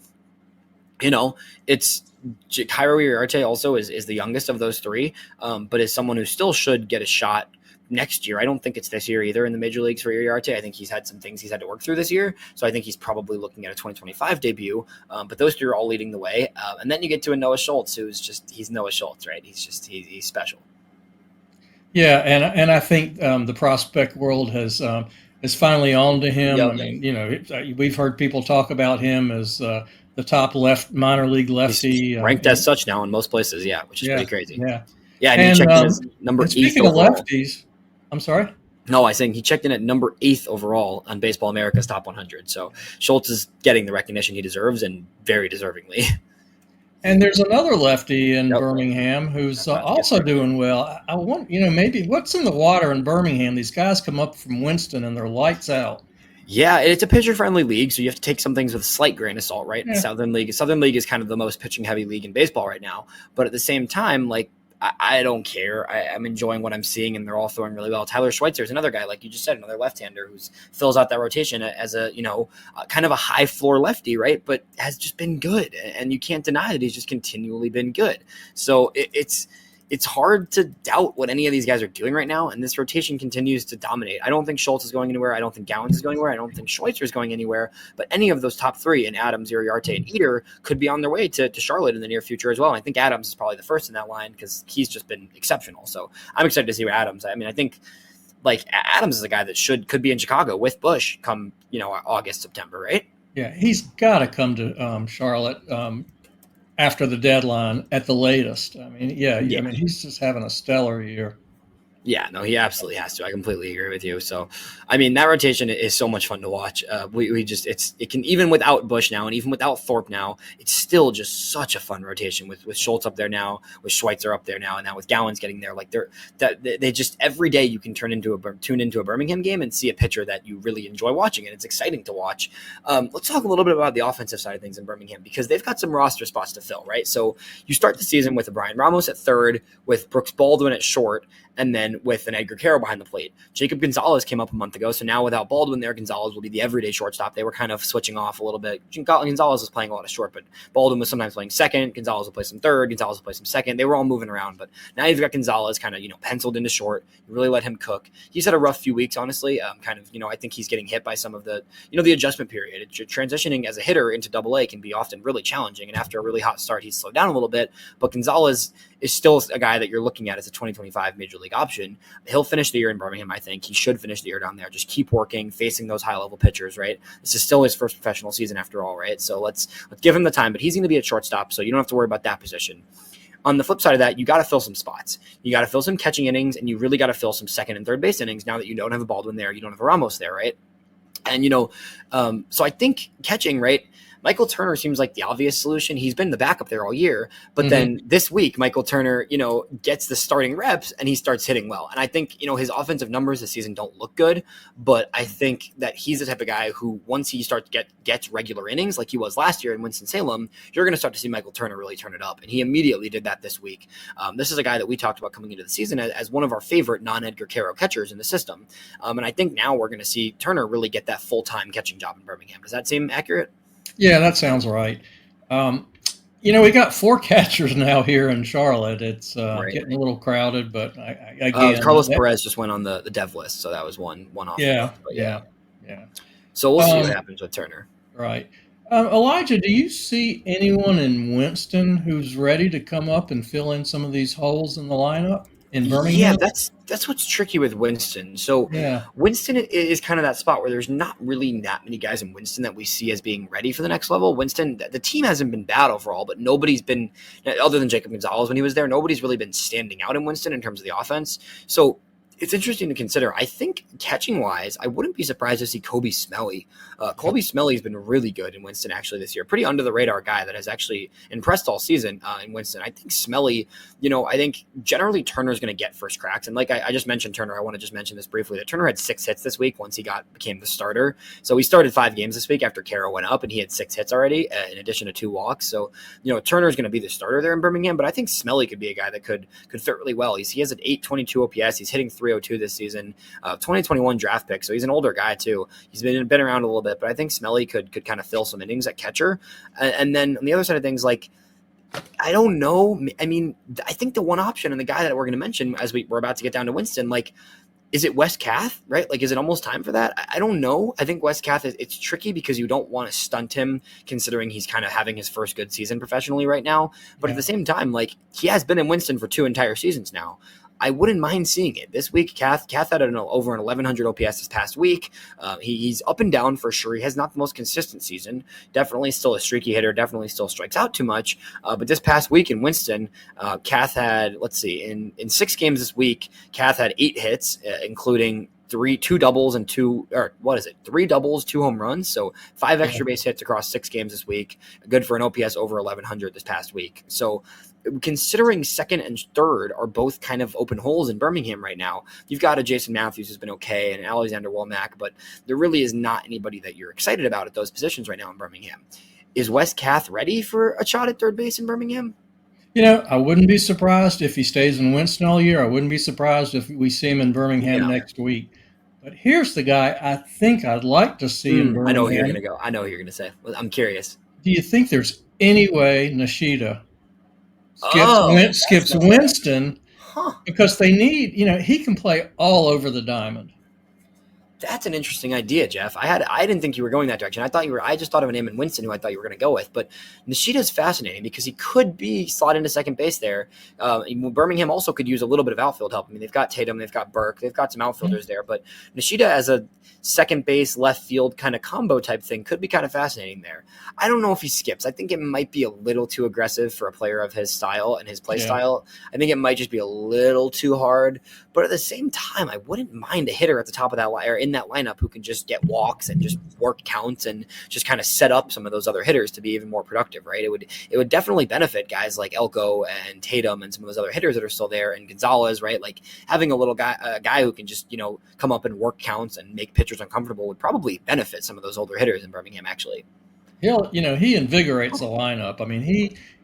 it's Jairo Iriarte also is the youngest of those 3, but is someone who still should get a shot next year. I don't think it's this year either in the major leagues for Iriarte. I think he's had some things he's had to work through this year. So I think he's probably looking at a 2025 debut. But those 3 are all leading the way. And then you get to a Noah Schultz, he's Noah Schultz, right? He's special. Yeah. And I think the prospect world is finally on to him. Yep. I mean, we've heard people talk about him as the top minor league lefty. He's ranked as such now in most places. Yeah. Which is pretty crazy. Yeah. Yeah. And he checked in as number 8 speaking overall. Of lefties, I'm sorry? No, I think he checked in at number 8 overall on Baseball America's Top 100. So Schultz is getting the recognition he deserves, and very deservingly. And there's another lefty in Birmingham who's also doing well. I want, maybe what's in the water in Birmingham? These guys come up from Winston and they're lights out. Yeah, it's a pitcher-friendly league, so you have to take some things with a slight grain of salt, right? Yeah. Southern League is kind of the most pitching-heavy league in baseball right now. But at the same time, I don't care. I'm enjoying what I'm seeing, and they're all throwing really well. Tyler Schweitzer is another guy, like you just said, another left-hander who fills out that rotation as a, kind of a high-floor lefty, right? But has just been good, and you can't deny that he's just continually been good. So it's hard to doubt what any of these guys are doing right now, and this rotation continues to dominate. I don't think Schultz is going anywhere. I don't think Gowens is going anywhere. I don't think Schweitzer is going anywhere. But any of those top 3, in Adams, Iriarte, and Eder, could be on their way to Charlotte in the near future as well. And I think Adams is probably the first in that line because he's just been exceptional. So I'm excited to see Adams. I mean, I think Adams is a guy that could be in Chicago with Bush come August, September, right? Yeah, he's got to come to Charlotte. After the deadline at the latest. I mean, I mean, he's just having a stellar year. Yeah, no, he absolutely has to. I completely agree with you. So, I mean, that rotation is so much fun to watch. We just it can, even without Bush now and even without Thorpe now, it's still just such a fun rotation with Schultz up there now, with Schweitzer up there now, and now with Gowens getting there. Like they just every day you can tune into a Birmingham game and see a pitcher that you really enjoy watching, and it's exciting to watch. Let's talk a little bit about the offensive side of things in Birmingham, because they've got some roster spots to fill, right? So you start the season with a Brian Ramos at third, with Brooks Baldwin at short, and then with an Edgar Quero behind the plate. Jacob Gonzalez came up a month ago, so now without Baldwin there, Gonzalez will be the everyday shortstop. They were kind of switching off a little bit. Gonzalez was playing a lot of short, but Baldwin was sometimes playing second. Gonzalez will play some third. Gonzalez will play some second. They were all moving around, but now you've got Gonzalez kind of, penciled into short. You really let him cook. He's had a rough few weeks, honestly. I think he's getting hit by some of the, the adjustment period. Transitioning as a hitter into Double-A can be often really challenging, and after a really hot start, he's slowed down a little bit, but Gonzalez is still a guy that you're looking at as a 2025 Major League option. He'll finish the year in Birmingham, I think. He should finish the year down there. Just keep working, facing those high-level pitchers, right? This is still his first professional season after all, right? So let's give him the time, but he's going to be at shortstop, so you don't have to worry about that position. On the flip side of that, you got to fill some spots. You got to fill some catching innings, and you really got to fill some second and third base innings now that you don't have a Baldwin there, you don't have a Ramos there, right? And, so I think catching, right, Michael Turner seems like the obvious solution. He's been the backup there all year, but then this week, Michael Turner, gets the starting reps and he starts hitting well. And I think, his offensive numbers this season don't look good, but I think that he's the type of guy who, once he starts gets regular innings like he was last year in Winston-Salem, you're going to start to see Michael Turner really turn it up. And he immediately did that this week. This is a guy that we talked about coming into the season as one of our favorite non-Edgar Quero catchers in the system. And I think now we're going to see Turner really get that full-time catching job in Birmingham. Does that seem accurate? Yeah, that sounds right. We got 4 catchers now here in Charlotte. It's getting a little crowded, but again, Carlos Perez just went on the dev list, so that was one off. Yeah. So we'll see what happens with Turner. Right. Elijah, do you see anyone in Winston who's ready to come up and fill in some of these holes in the lineup in Birmingham? Yeah, that's what's tricky with Winston. So Winston is kind of that spot where there's not really that many guys in Winston that we see as being ready for the next level. Winston, the team hasn't been bad overall, but nobody's been, other than Jacob Gonzalez when he was there, nobody's really been standing out in Winston in terms of the offense. So it's interesting to consider. I think catching-wise, I wouldn't be surprised to see Kobe Smelly. Colby Smelly's been really good in Winston actually this year. Pretty under-the-radar guy that has actually impressed all season in Winston. I think Smelly, I think generally Turner's going to get first cracks. And like I just mentioned Turner, I want to just mention this briefly, that Turner had 6 hits this week once he became the starter. So he started 5 games this week after Quero went up, and he had 6 hits already in addition to 2 walks. So, Turner's going to be the starter there in Birmingham, but I think Smelly could be a guy that could fit really well. He has an 822 OPS. He's hitting 302 this season, 2021 draft pick. So he's an older guy too. He's been around a little bit, but I think Smelly could kind of fill some innings at catcher. And then on the other side of things, like, I don't know. I mean, I think the one option and the guy that we're going to mention as we're about to get down to Winston, like, is it Wes Kath, right? Like, is it almost time for that? I don't know. I think Wes Kath, it's tricky because you don't want to stunt him considering he's kind of having his first good season professionally right now. But at the same time, like, he has been in Winston for 2 entire seasons now. I wouldn't mind seeing it. This week, Kath had over an 1,100 OPS this past week. He's up and down for sure. He has not the most consistent season. Definitely still a streaky hitter. Definitely still strikes out too much. But this past week in Winston, Kath had, let's see, in 6 games this week, Kath had 8 hits, including 3 doubles, 3 doubles, 2 home runs. So 5 extra base hits across 6 games this week. Good for an OPS over 1,100 this past week. So considering second and third are both kind of open holes in Birmingham right now, you've got a Jason Matthews who's been okay and Alexander Womack, but there really is not anybody that you're excited about at those positions right now in Birmingham. Is Wes Kath ready for a shot at third base in Birmingham? I wouldn't be surprised if he stays in Winston all year. I wouldn't be surprised if we see him in Birmingham next week. But here's the guy I think I'd like to see in Birmingham. I know who you're going to go. I know who you're going to say. I'm curious. Do you think there's any way Nishida skips Winston? Because they need, he can play all over the diamond. That's an interesting idea, Jeff. I didn't think you were going that direction. I just thought of a name in Winston who I thought you were going to go with. But Nishida's fascinating because he could be slot into second base there. Birmingham also could use a little bit of outfield help. I mean, they've got Tatum, they've got Burke, they've got some outfielders there. But Nishida as a second base, left field kind of combo type thing could be kind of fascinating there. I don't know if he skips. I think it might be a little too aggressive for a player of his style and his play style. I think it might just be a little too hard. But at the same time, I wouldn't mind a hitter at the top of that line or in that lineup who can just get walks and just work counts and just kind of set up some of those other hitters to be even more productive, right? It would definitely benefit guys like Elko and Tatum and some of those other hitters that are still there and Gonzalez, right? Like having a guy who can just, come up and work counts and make pitchers uncomfortable would probably benefit some of those older hitters in Birmingham, actually. He invigorates the lineup. I mean,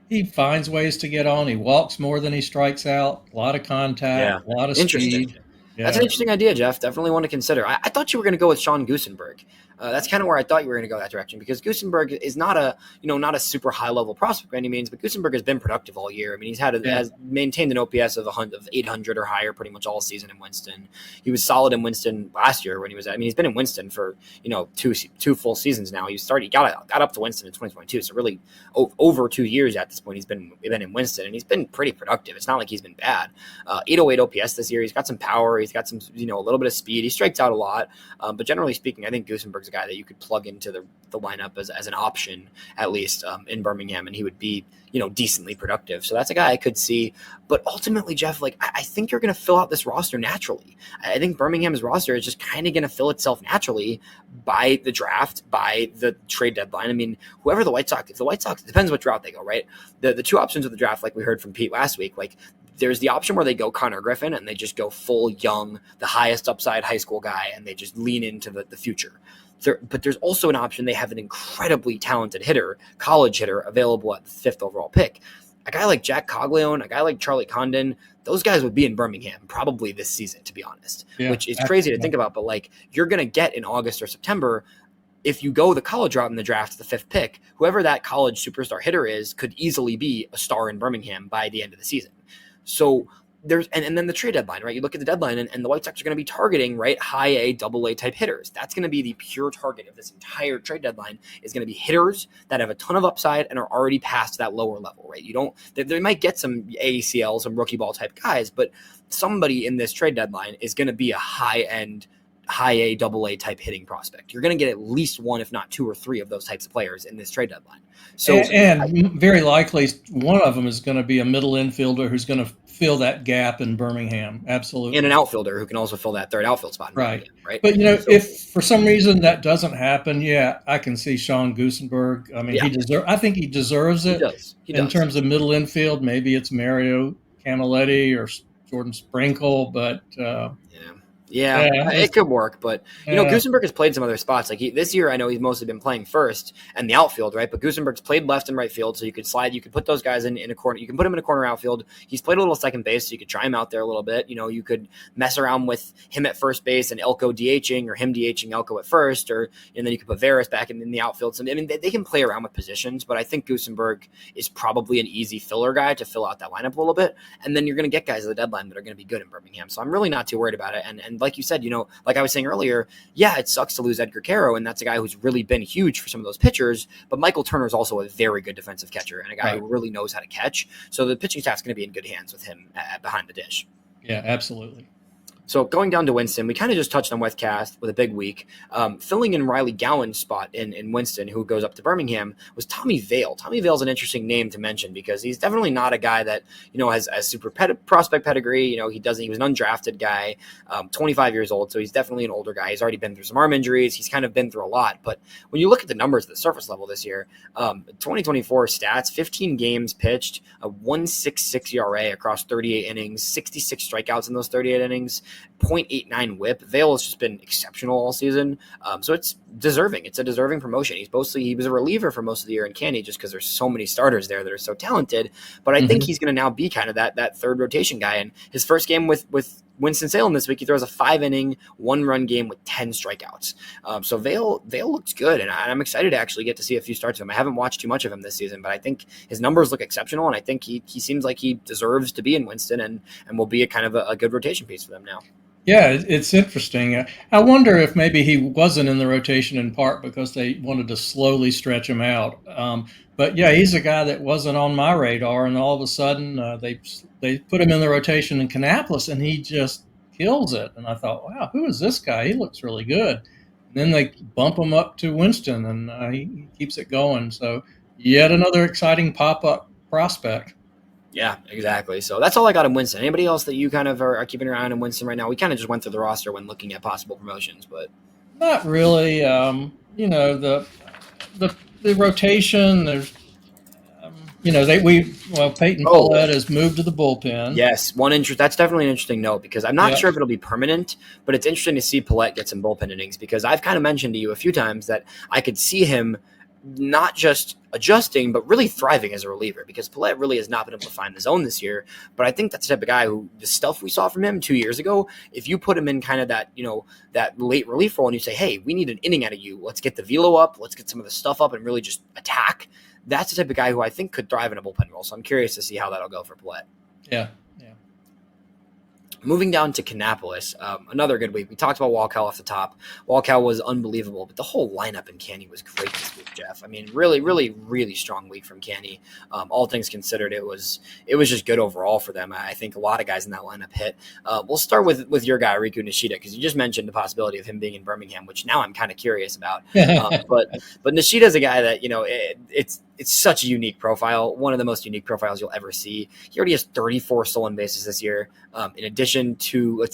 he finds ways to get on. He walks more than he strikes out. A lot of contact, a lot of speed. Yeah. That's an interesting idea, Jeff. Definitely one to consider. I thought you were going to go with Sean Gusenberg. That's kind of where I thought you were going to go that direction because Gusenberg is not a super high level prospect by any means, but Gusenberg has been productive all year. I mean, has maintained an OPS of 800 or higher pretty much all season in Winston. He was solid in Winston last year when he's been in Winston for two full seasons now. He got up to Winston in 2022, so really over 2 years at this point he's been in Winston and he's been pretty productive. It's not like he's been bad. 808 OPS this year. He's got some power. He's got some a little bit of speed. He strikes out a lot, but generally speaking, I think Gusenberg's guy that you could plug into the lineup as an option, at least in Birmingham, and he would be, decently productive. So that's a guy I could see. But ultimately, Jeff, I think you're going to fill out this roster naturally. I think Birmingham's roster is just kind of going to fill itself naturally by the draft, by the trade deadline. I mean, if the White Sox, it depends what route they go, right? The two options of the draft, like we heard from Pete last week, there's the option where they go Connor Griffin and they just go full young, the highest upside high school guy, and they just lean into the future. But there's also an option. They have an incredibly talented college hitter available at the 5th overall pick. A guy like Jack Coglione, a guy like Charlie Condon, those guys would be in Birmingham probably this season, to be honest, which is crazy to think about. But you're going to get in August or September, if you go the college route in the draft, the 5th pick, whoever that college superstar hitter is could easily be a star in Birmingham by the end of the season. So and then the trade deadline, right? You look at the deadline and the White Sox are going to be targeting, right, high A, double A type hitters. That's going to be the pure target of this entire trade deadline is going to be hitters that have a ton of upside and are already past that lower level, right? They might get some ACL, some rookie ball type guys, but somebody in this trade deadline is going to be a high end, high A, double A type hitting prospect. You're going to get at least one, if not two or three of those types of players in this trade deadline. So, and very likely one of them is going to be a middle infielder who's going to fill that gap in Birmingham. Absolutely. And an outfielder who can also fill that third outfield spot. Right. But, if for some reason that doesn't happen, I can see Sean Gusenberg. I mean, I think he deserves it. He does. In terms of middle infield, maybe it's Mario Camilletti or Jordan Sprinkle, but it could work, but Gusenberg has played some other spots. This year, I know he's mostly been playing first and the outfield, right? But Gusenberg's played left and right field, so you could put those guys in a corner. You can put him in a corner outfield. He's played a little second base, so you could try him out there a little bit. You could mess around with him at first base and Elko DHing or him DHing Elko at first, and then you could put Veras back in the outfield. So, I mean, they can play around with positions, but I think Gusenberg is probably an easy filler guy to fill out that lineup a little bit, and then you're going to get guys at the deadline that are going to be good in Birmingham. So I'm really not too worried about it, and like you said, like I was saying earlier, it sucks to lose Edgar Quero, and that's a guy who's really been huge for some of those pitchers, but Michael Turner is also a very good defensive catcher and a guy who really knows how to catch. So the pitching staff's going to be in good hands with him behind the dish. Yeah, absolutely. So going down to Winston, we kind of just touched on Westcast with a big week. Filling in Riley Gowens' spot in Winston, who goes up to Birmingham, was Tommy Vale. Tommy Vale's an interesting name to mention because he's definitely not a guy that has a super prospect pedigree. He was an undrafted guy, 25 years old, so he's definitely an older guy. He's already been through some arm injuries. He's kind of been through a lot. But when you look at the numbers at the surface level this year, 2024 stats: 15 games pitched, a 1.66 ERA across 38 innings, 66 strikeouts in those 38 innings. 0.89 whip. Vale has just been exceptional all season. So it's deserving. It's a deserving promotion. He was a reliever for most of the year in Candy just because there's so many starters there that are so talented. But I think he's going to now be kind of that third rotation guy. And his first game with Winston-Salem this week, he throws a 5-inning, 1-run game with 10 strikeouts. So Vale looks good, and I'm excited to actually get to see a few starts of him. I haven't watched too much of him this season, but I think his numbers look exceptional, and I think he seems like he deserves to be in Winston and will be a kind of a good rotation piece for them now. Yeah, it's interesting. I wonder if maybe he wasn't in the rotation in part because they wanted to slowly stretch him out. But yeah, he's a guy that wasn't on my radar, and all of a sudden they put him in the rotation in Kannapolis, and he just kills it. And I thought, wow, who is this guy? He looks really good. And then they bump him up to Winston, and he keeps it going. So yet another exciting pop up prospect. Yeah, exactly. So that's all I got in Winston. Anybody else that you kind of are keeping your eye on in Winston right now? We kind of just went through the roster when looking at possible promotions, but Not really. The rotation. There's Peyton oh, Follett has moved to the bullpen. yes, that's definitely an interesting note because I'm not Yeah, sure if it'll be permanent, but it's interesting to see Paulette get some bullpen innings because I've kind of mentioned to you a few times that I could see him not just adjusting, but really thriving as a reliever because Paulette really has not been able to find the zone this year. But I think that's the type of guy who the stuff we saw from him 2 years ago, if you put him in kind of that, that late relief role and you say, hey, we need an inning out of you. Let's get the velo up. Let's get some of the stuff up and really just attack. That's the type of guy who I think could thrive in a bullpen role. So I'm curious to see how that'll go for Paulette. yeah, yeah. Moving down to Kannapolis, another good week. We talked about Wolkow off the top. Wolkow was unbelievable, but the whole lineup in Canny was great this week, Jeff. I mean, really, really, really strong week from Canny. All things considered, it was just good overall for them. I think a lot of guys in that lineup hit. We'll start with your guy, Riku Nishida, because you just mentioned the possibility of him being in Birmingham, which now I'm kind of curious about. But Nishida's a guy that, it's such a unique profile, one of the most unique profiles you'll ever see. He already has 34 stolen bases this year, in addition to,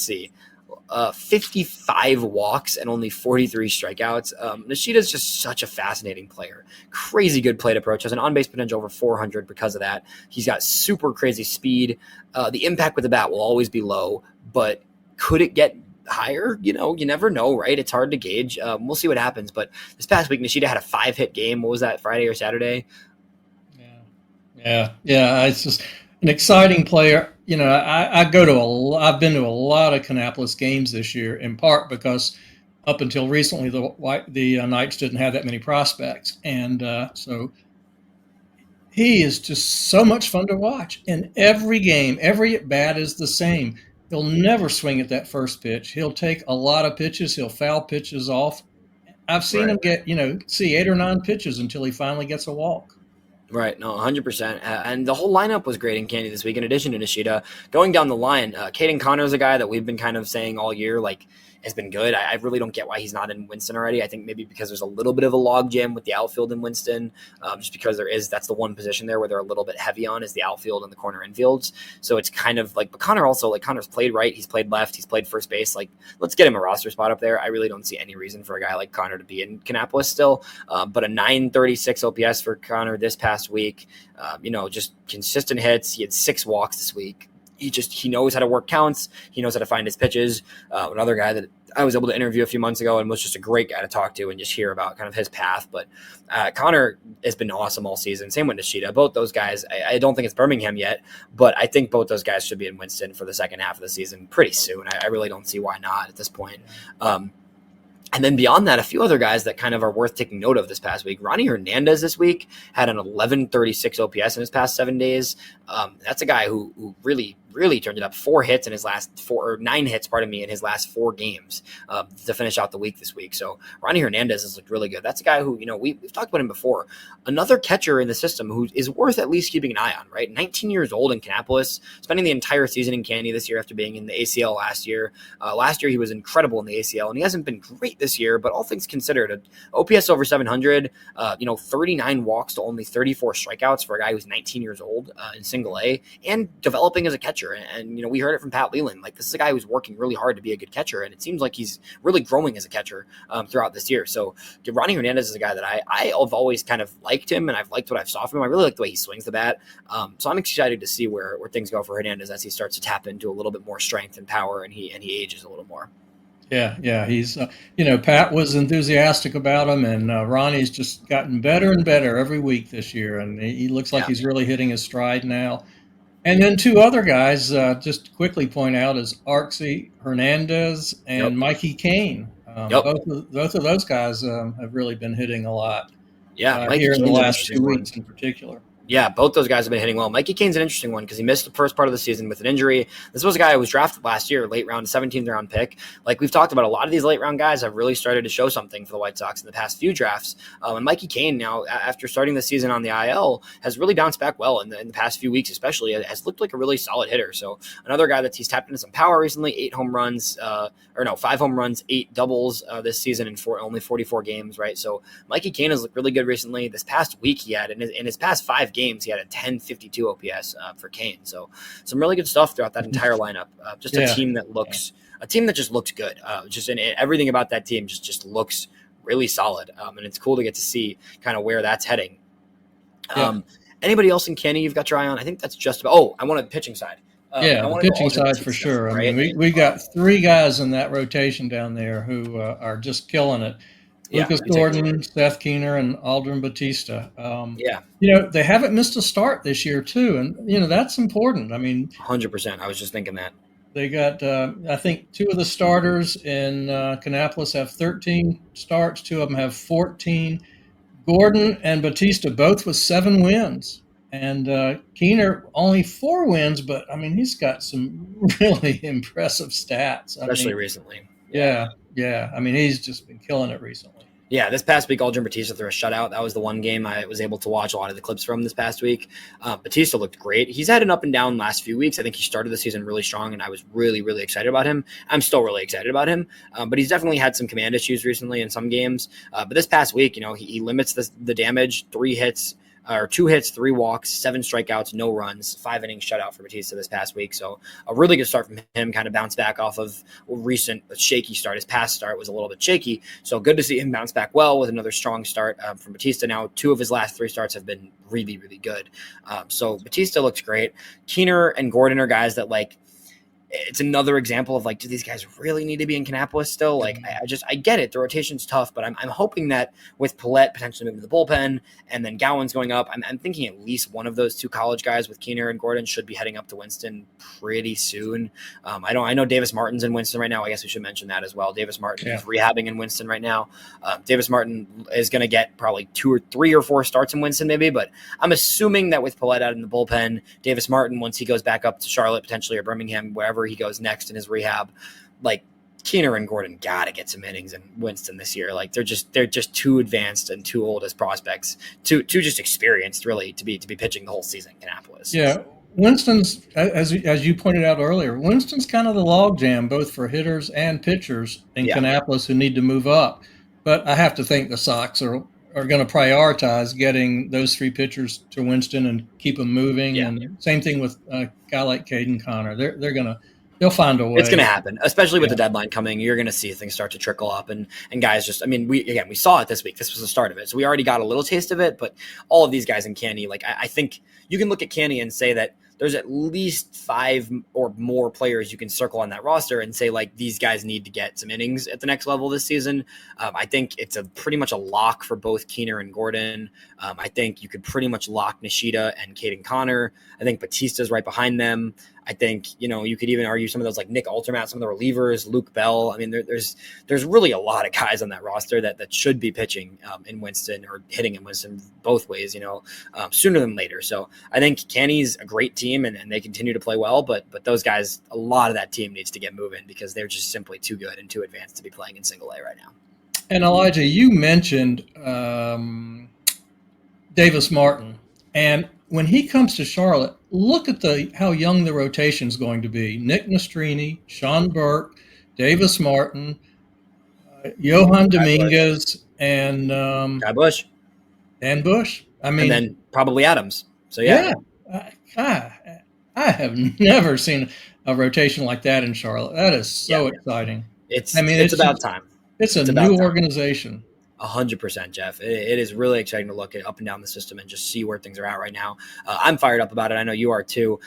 55 walks and only 43 strikeouts. Nishida's just such a fascinating player. Crazy good plate approach, has an on-base potential over 400 because of that. He's got super crazy speed. The impact with the bat will always be low, but could it get higher? You never know, right? It's hard to gauge. We'll see what happens. But this past week, Nishida had a 5-hit game. What was that, Friday or Saturday? Yeah. It's just an exciting player. I've been to a lot of Kannapolis games this year, in part because up until recently the Knights didn't have that many prospects, and so he is just so much fun to watch. In every game, every at bat is the same. He'll never swing at that first pitch. He'll take a lot of pitches. He'll foul pitches off. I've seen him get, see 8 or 9 pitches until he finally gets a walk. Right, no, 100%. And the whole lineup was great in Candy this week, in addition to Nishida. Going down the line, Caden Connor's a guy that we've been kind of saying all year, has been good. I really don't get why he's not in Winston already. I think maybe because there's a little bit of a log jam with the outfield in Winston, just because that's the one position there where they're a little bit heavy on is the outfield and the corner infields. So it's kind of but Connor also, Connor's played right, he's played left, he's played first base. Let's get him a roster spot up there. I really don't see any reason for a guy like Connor to be in Kannapolis still. But a 936 OPS for Connor this past week. Just consistent hits. He had 6 walks this week. He knows how to work counts. He knows how to find his pitches. Another guy that I was able to interview a few months ago and was just a great guy to talk to and just hear about kind of his path. But Connor has been awesome all season. Same with Nishida. Both those guys, I don't think it's Birmingham yet, but I think both those guys should be in Winston for the second half of the season pretty soon. I really don't see why not at this point. And then beyond that, a few other guys that kind of are worth taking note of this past week. Ronnie Hernandez this week had an 1136 OPS in his past 7 days. That's a guy who really, really turned it up. 9 hits, in his last 4 games to finish out the week this week. So Ronnie Hernandez has looked really good. That's a guy who, we've talked about him before. Another catcher in the system who is worth at least keeping an eye on, right? 19 years old in Kannapolis, spending the entire season in Candy this year after being in the ACL last year. Last year he was incredible in the ACL, and he hasn't been great this year, but all things considered, an OPS over 700, 39 walks to only 34 strikeouts for a guy who's 19 years old in single A and developing as a catcher. And we heard it from Pat Leland. This is a guy who's working really hard to be a good catcher, and it seems like he's really growing as a catcher throughout this year. So Ronnie Hernandez is a guy that I've always kind of liked him, and I've liked what I've saw from him. I really like the way he swings the bat. So I'm excited to see where things go for Hernandez as he starts to tap into a little bit more strength and power, and he ages a little more. Yeah. He's, Pat was enthusiastic about him, and Ronnie's just gotten better and better every week this year, and he looks like he's really hitting his stride now. And then 2 other guys, just to quickly point out, is Arxie Hernandez and Mikey Kane. Both of those guys have really been hitting a lot. Yeah, here in the last 2 weeks in particular. Yeah, both those guys have been hitting well. Mikey Kane's an interesting one because he missed the first part of the season with an injury. This was a guy who was drafted last year, late round, 17th round pick. Like we've talked about, a lot of these late round guys have really started to show something for the White Sox in the past few drafts. And Mikey Kane now, after starting the season on the IL, has really bounced back well in the past few weeks, especially. Has looked like a really solid hitter. So another guy that he's tapped into some power recently, 5 home runs, 8 doubles this season in only 44 games, right? So Mikey Kane has looked really good recently. This past week he had, in his past 5 games, he had a 1052 OPS for Kane. So some really good stuff throughout that entire lineup. A team that just looks good. Everything about that team just looks really solid. And it's cool to get to see kind of where that's heading. Anybody else in Kenny you've got your eye on? I think that's just about. Oh, I wanted the pitching side. The pitching side for sure. Right? I mean, we got 3 guys in that rotation down there who are just killing it. Lucas Gordon, Seth Keener, and Aldrin Batista. They haven't missed a start this year too, and that's important. I mean, 100%. I was just thinking that they got. I think 2 of the starters in Kannapolis have 13 starts. 2 of them have 14. Gordon and Batista both with 7 wins, and Keener only 4 wins. But I mean, he's got some really impressive stats, especially recently. Yeah. I mean, he's just been killing it recently. Yeah, this past week, Aldrin Batista threw a shutout. That was the one game I was able to watch a lot of the clips from this past week. Batista looked great. He's had an up and down last few weeks. I think he started the season really strong, and I was really, really excited about him. I'm still really excited about him, but he's definitely had some command issues recently in some games. But this past week, he limits the damage, 2 hits, 3 walks, 7 strikeouts, no runs, 5 innings shutout for Batista this past week. So a really good start from him, kind of bounced back off of a recent shaky start. His past start was a little bit shaky. So good to see him bounce back well with another strong start from Batista. Now 2 of his last 3 starts have bbeen really, really good. So Batista looks great. Keener and Gordon are guys that it's another example of do these guys really need to be in Kannapolis still? I get it. The rotation's tough, but I'm hoping that with Paulette potentially moving to the bullpen and then Gowens going up, I'm thinking at least one of those 2 college guys with Keener and Gordon should be heading up to Winston pretty soon. I know Davis Martin's in Winston right now. I guess we should mention that as well. Davis Martin is rehabbing in Winston right now. Davis Martin is going to get probably 2 or 3 or 4 starts in Winston maybe, but I'm assuming that with Paulette out in the bullpen, Davis Martin, once he goes back up to Charlotte potentially or Birmingham, wherever he goes next in his rehab, Keener and Gordon gotta get some innings in Winston this year. They're just too advanced and too old as prospects, too just experienced really to be pitching the whole season in Kannapolis. Yeah, Winston's as you pointed out earlier, Winston's kind of the logjam both for hitters and pitchers in Kannapolis who need to move up. But I have to think the Sox are going to prioritize getting those 3 pitchers to Winston and keep them moving. Yeah. And same thing with a guy like Caden Connor. They'll find a way. It's going to happen, especially with the deadline coming. You're going to see things start to trickle up, and guys we saw it this week. This was the start of it, so we already got a little taste of it. But all of these guys in Canny, I think you can look at Canny and say that there's at least 5 or more players you can circle on that roster and say these guys need to get some innings at the next level this season. I think it's pretty much a lock for both Keener and Gordon. I think you could pretty much lock Nishida and Caden Connor. I think Batista's right behind them. I think, you could even argue some of those Nick Altermat, some of the relievers, Luke Bell. I mean, there's really a lot of guys on that roster that should be pitching in Winston or hitting in Winston both ways, sooner than later. So I think Canny's a great team and they continue to play well, but those guys, a lot of that team needs to get moving because they're just simply too good and too advanced to be playing in single A right now. And Elijah, you mentioned Davis Martin, and when he comes to Charlotte, look at how young the rotation is going to be. Nick Nastrini, Sean Burke, Davis Martin, Johan Dominguez, and Guy Bush. Dan Bush. And then probably Adams. So yeah. I have never seen a rotation like that in Charlotte. That is so exciting. It's about time. It's a new organization. 100%, Jeff. It is really exciting to look at up and down the system and just see where things are at right now. I'm fired up about it. I know you are too.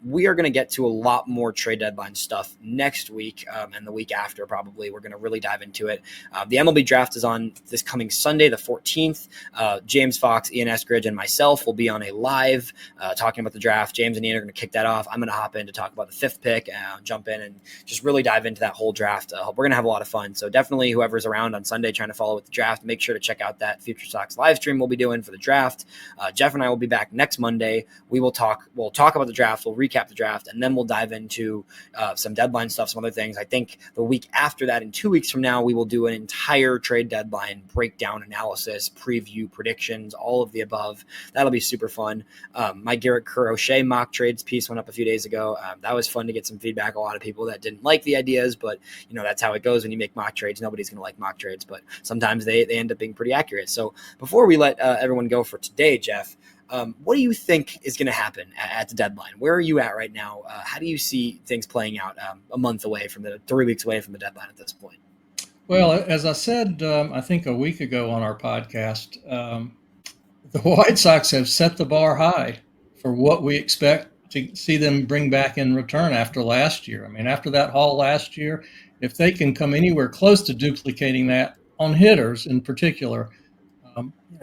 We are going to get to a lot more trade deadline stuff next week and the week after probably. We're going to really dive into it. The MLB draft is on this coming Sunday, the 14th. James Fox, Ian Eskridge, and myself will be on a live talking about the draft. James and Ian are going to kick that off. I'm going to hop in to talk about the 5th pick, jump in and just really dive into that whole draft. We're going to have a lot of fun. So definitely whoever's around on Sunday trying to follow with the draft, draft, make sure to check out that Future Sox live stream we'll be doing for the draft. Jeff and I will be back next Monday. We'll talk about the draft, we'll recap the draft, and then we'll dive into some deadline stuff, some other things. I think the week after that, in 2 weeks from now, we will do an entire trade deadline breakdown analysis, preview, predictions, all of the above. That'll be super fun. My Edgar Quero mock trades piece went up a few days ago. That was fun to get some feedback. A lot of people that didn't like the ideas, but that's how it goes when you make mock trades. Nobody's going to like mock trades, but sometimes they end up being pretty accurate. So before we let everyone go for today, Jeff, what do you think is going to happen at the deadline? Where are you at right now? How do you see things playing out a month away from 3 weeks away from the deadline at this point? Well, as I said, I think a week ago on our podcast, the White Sox have set the bar high for what we expect to see them bring back in return after last year. I mean, after that haul last year, if they can come anywhere close to duplicating that on hitters in particular,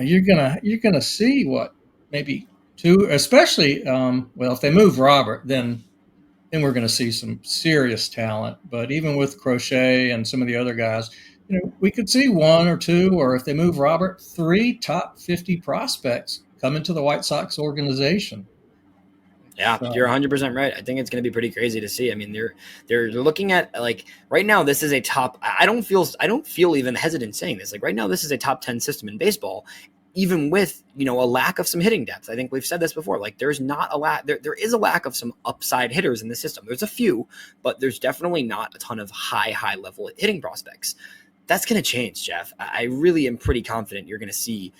you're gonna see what maybe two, especially if they move Robert, then we're going to see some serious talent. But even with Crochet and some of the other guys, we could see one or two, or if they move Robert, 3 top 50 prospects come into the White Sox organization. Yeah, you're 100% right. I think it's going to be pretty crazy to see. I mean, they're looking at, like, right now this is a top. I don't feel even hesitant saying this. Like, right now this is a top 10 system in baseball, even with a lack of some hitting depth. I think we've said this before. Like, there's not a lack. There is a lack of some upside hitters in the system. There's a few, but there's definitely not a ton of high level hitting prospects. That's going to change, Jeff. I really am pretty confident you're going to see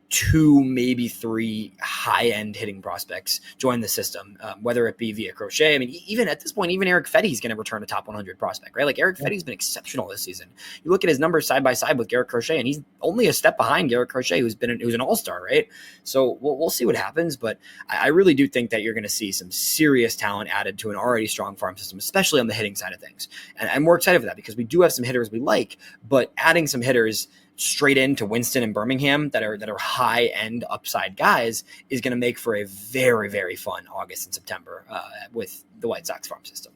2, maybe 3 high-end hitting prospects join the system, whether it be via Crochet. I mean, even at this point, even Eric Fetty's going to return a top 100 prospect, right? Like, Eric Fetty's been exceptional this season. You look at his numbers side by side with Garrett Crochet, and he's only a step behind Garrett Crochet, who's an all-star, right? So we'll see what happens, but I really do think that you're going to see some serious talent added to an already strong farm system, especially on the hitting side of things. And I'm more excited for that because we do have some hitters we like, but adding some hitters straight into Winston and Birmingham that are high end upside guys is going to make for a very, very fun August and September with the White Sox farm system.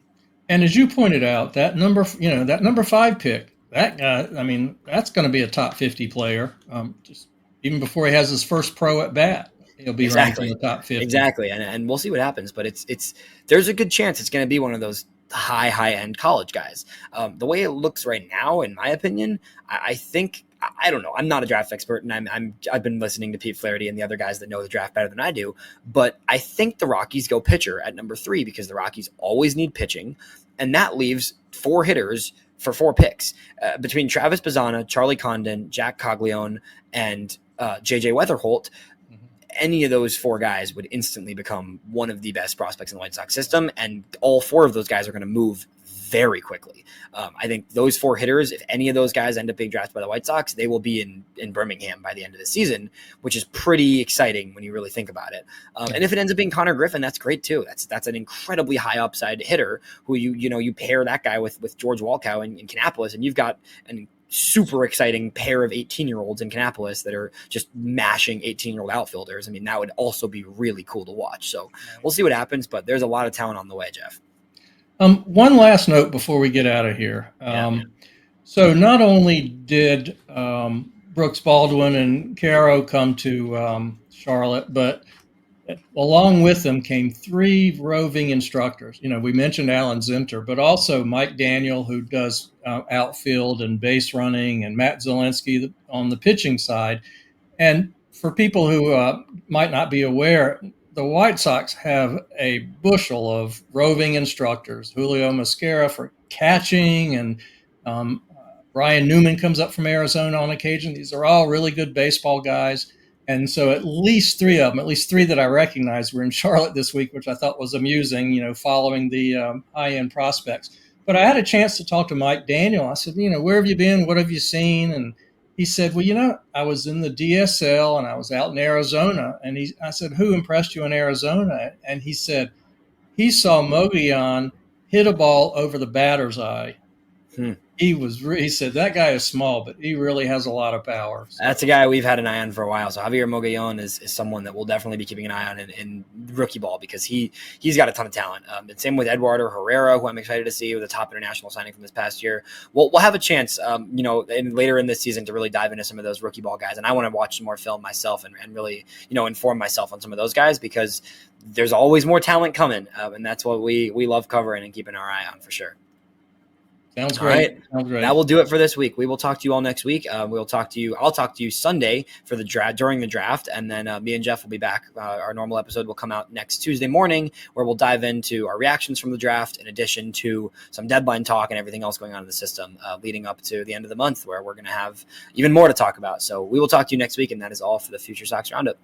And as you pointed out, that number 5 pick, that guy, I mean, that's going to be a top 50 player. Just even before he has his first pro at bat, he'll be ranked in the top 50. Exactly, and we'll see what happens. But it's there's a good chance it's going to be one of those high end college guys. The way it looks right now, in my opinion, I think. I don't know. I'm not a draft expert, and I've been listening to Pete Flaherty and the other guys that know the draft better than I do. But I think the Rockies go pitcher at number 3 because the Rockies always need pitching, and that leaves 4 hitters for 4 picks between Travis Bazzana, Charlie Condon, Jack Coglione, and JJ Weatherholt. Any of those 4 guys would instantly become one of the best prospects in the White Sox system, and all 4 of those guys are going to move very quickly. I think those 4 hitters, if any of those guys end up being drafted by the White Sox, they will be in Birmingham by the end of the season, which is pretty exciting when you really think about it. And if it ends up being Connor Griffin, that's great too. That's an incredibly high upside hitter who you pair that guy with George Wolkow in Kannapolis, and you've got an super exciting pair of 18-year-olds in Kannapolis that are just mashing 18-year-old outfielders. I mean, that would also be really cool to watch. So we'll see what happens, but there's a lot of talent on the way, Jeff. One last note before we get out of here. So not only did Brooks Baldwin and Quero come to Charlotte, but along with them came 3 roving instructors. We mentioned Alan Zinter, but also Mike Daniel, who does outfield and base running, and Matt Zielinski on the pitching side. And for people who might not be aware, the White Sox have a bushel of roving instructors. Julio Mascara for catching, and Brian Newman comes up from Arizona on occasion. These are all really good baseball guys. And so at least 3 of them, at least 3 that I recognize, were in Charlotte this week, which I thought was amusing, following the high-end prospects. But I had a chance to talk to Mike Daniel. I said, where have you been? What have you seen? And he said, well, I was in the DSL and I was out in Arizona. And I said, who impressed you in Arizona? And he said, he saw Mogollon hit a ball over the batter's eye. He said that guy is small, but he really has a lot of power. So. That's a guy we've had an eye on for a while. So Javier Mogollon is someone that we'll definitely be keeping an eye on in rookie ball because he's got a ton of talent. And same with Eduardo Herrera, who I'm excited to see with the top international signing from this past year. We'll have a chance, later in this season to really dive into some of those rookie ball guys. And I want to watch some more film myself and really, inform myself on some of those guys because there's always more talent coming. And that's what we love covering and keeping our eye on for sure. Sounds great. All right. Sounds great. That will do it for this week. We will talk to you all next week. I'll talk to you Sunday for the draft during the draft. And then me and Jeff will be back. Our normal episode will come out next Tuesday morning where we'll dive into our reactions from the draft in addition to some deadline talk and everything else going on in the system leading up to the end of the month where we're going to have even more to talk about. So we will talk to you next week. And that is all for the Future Sox Roundup.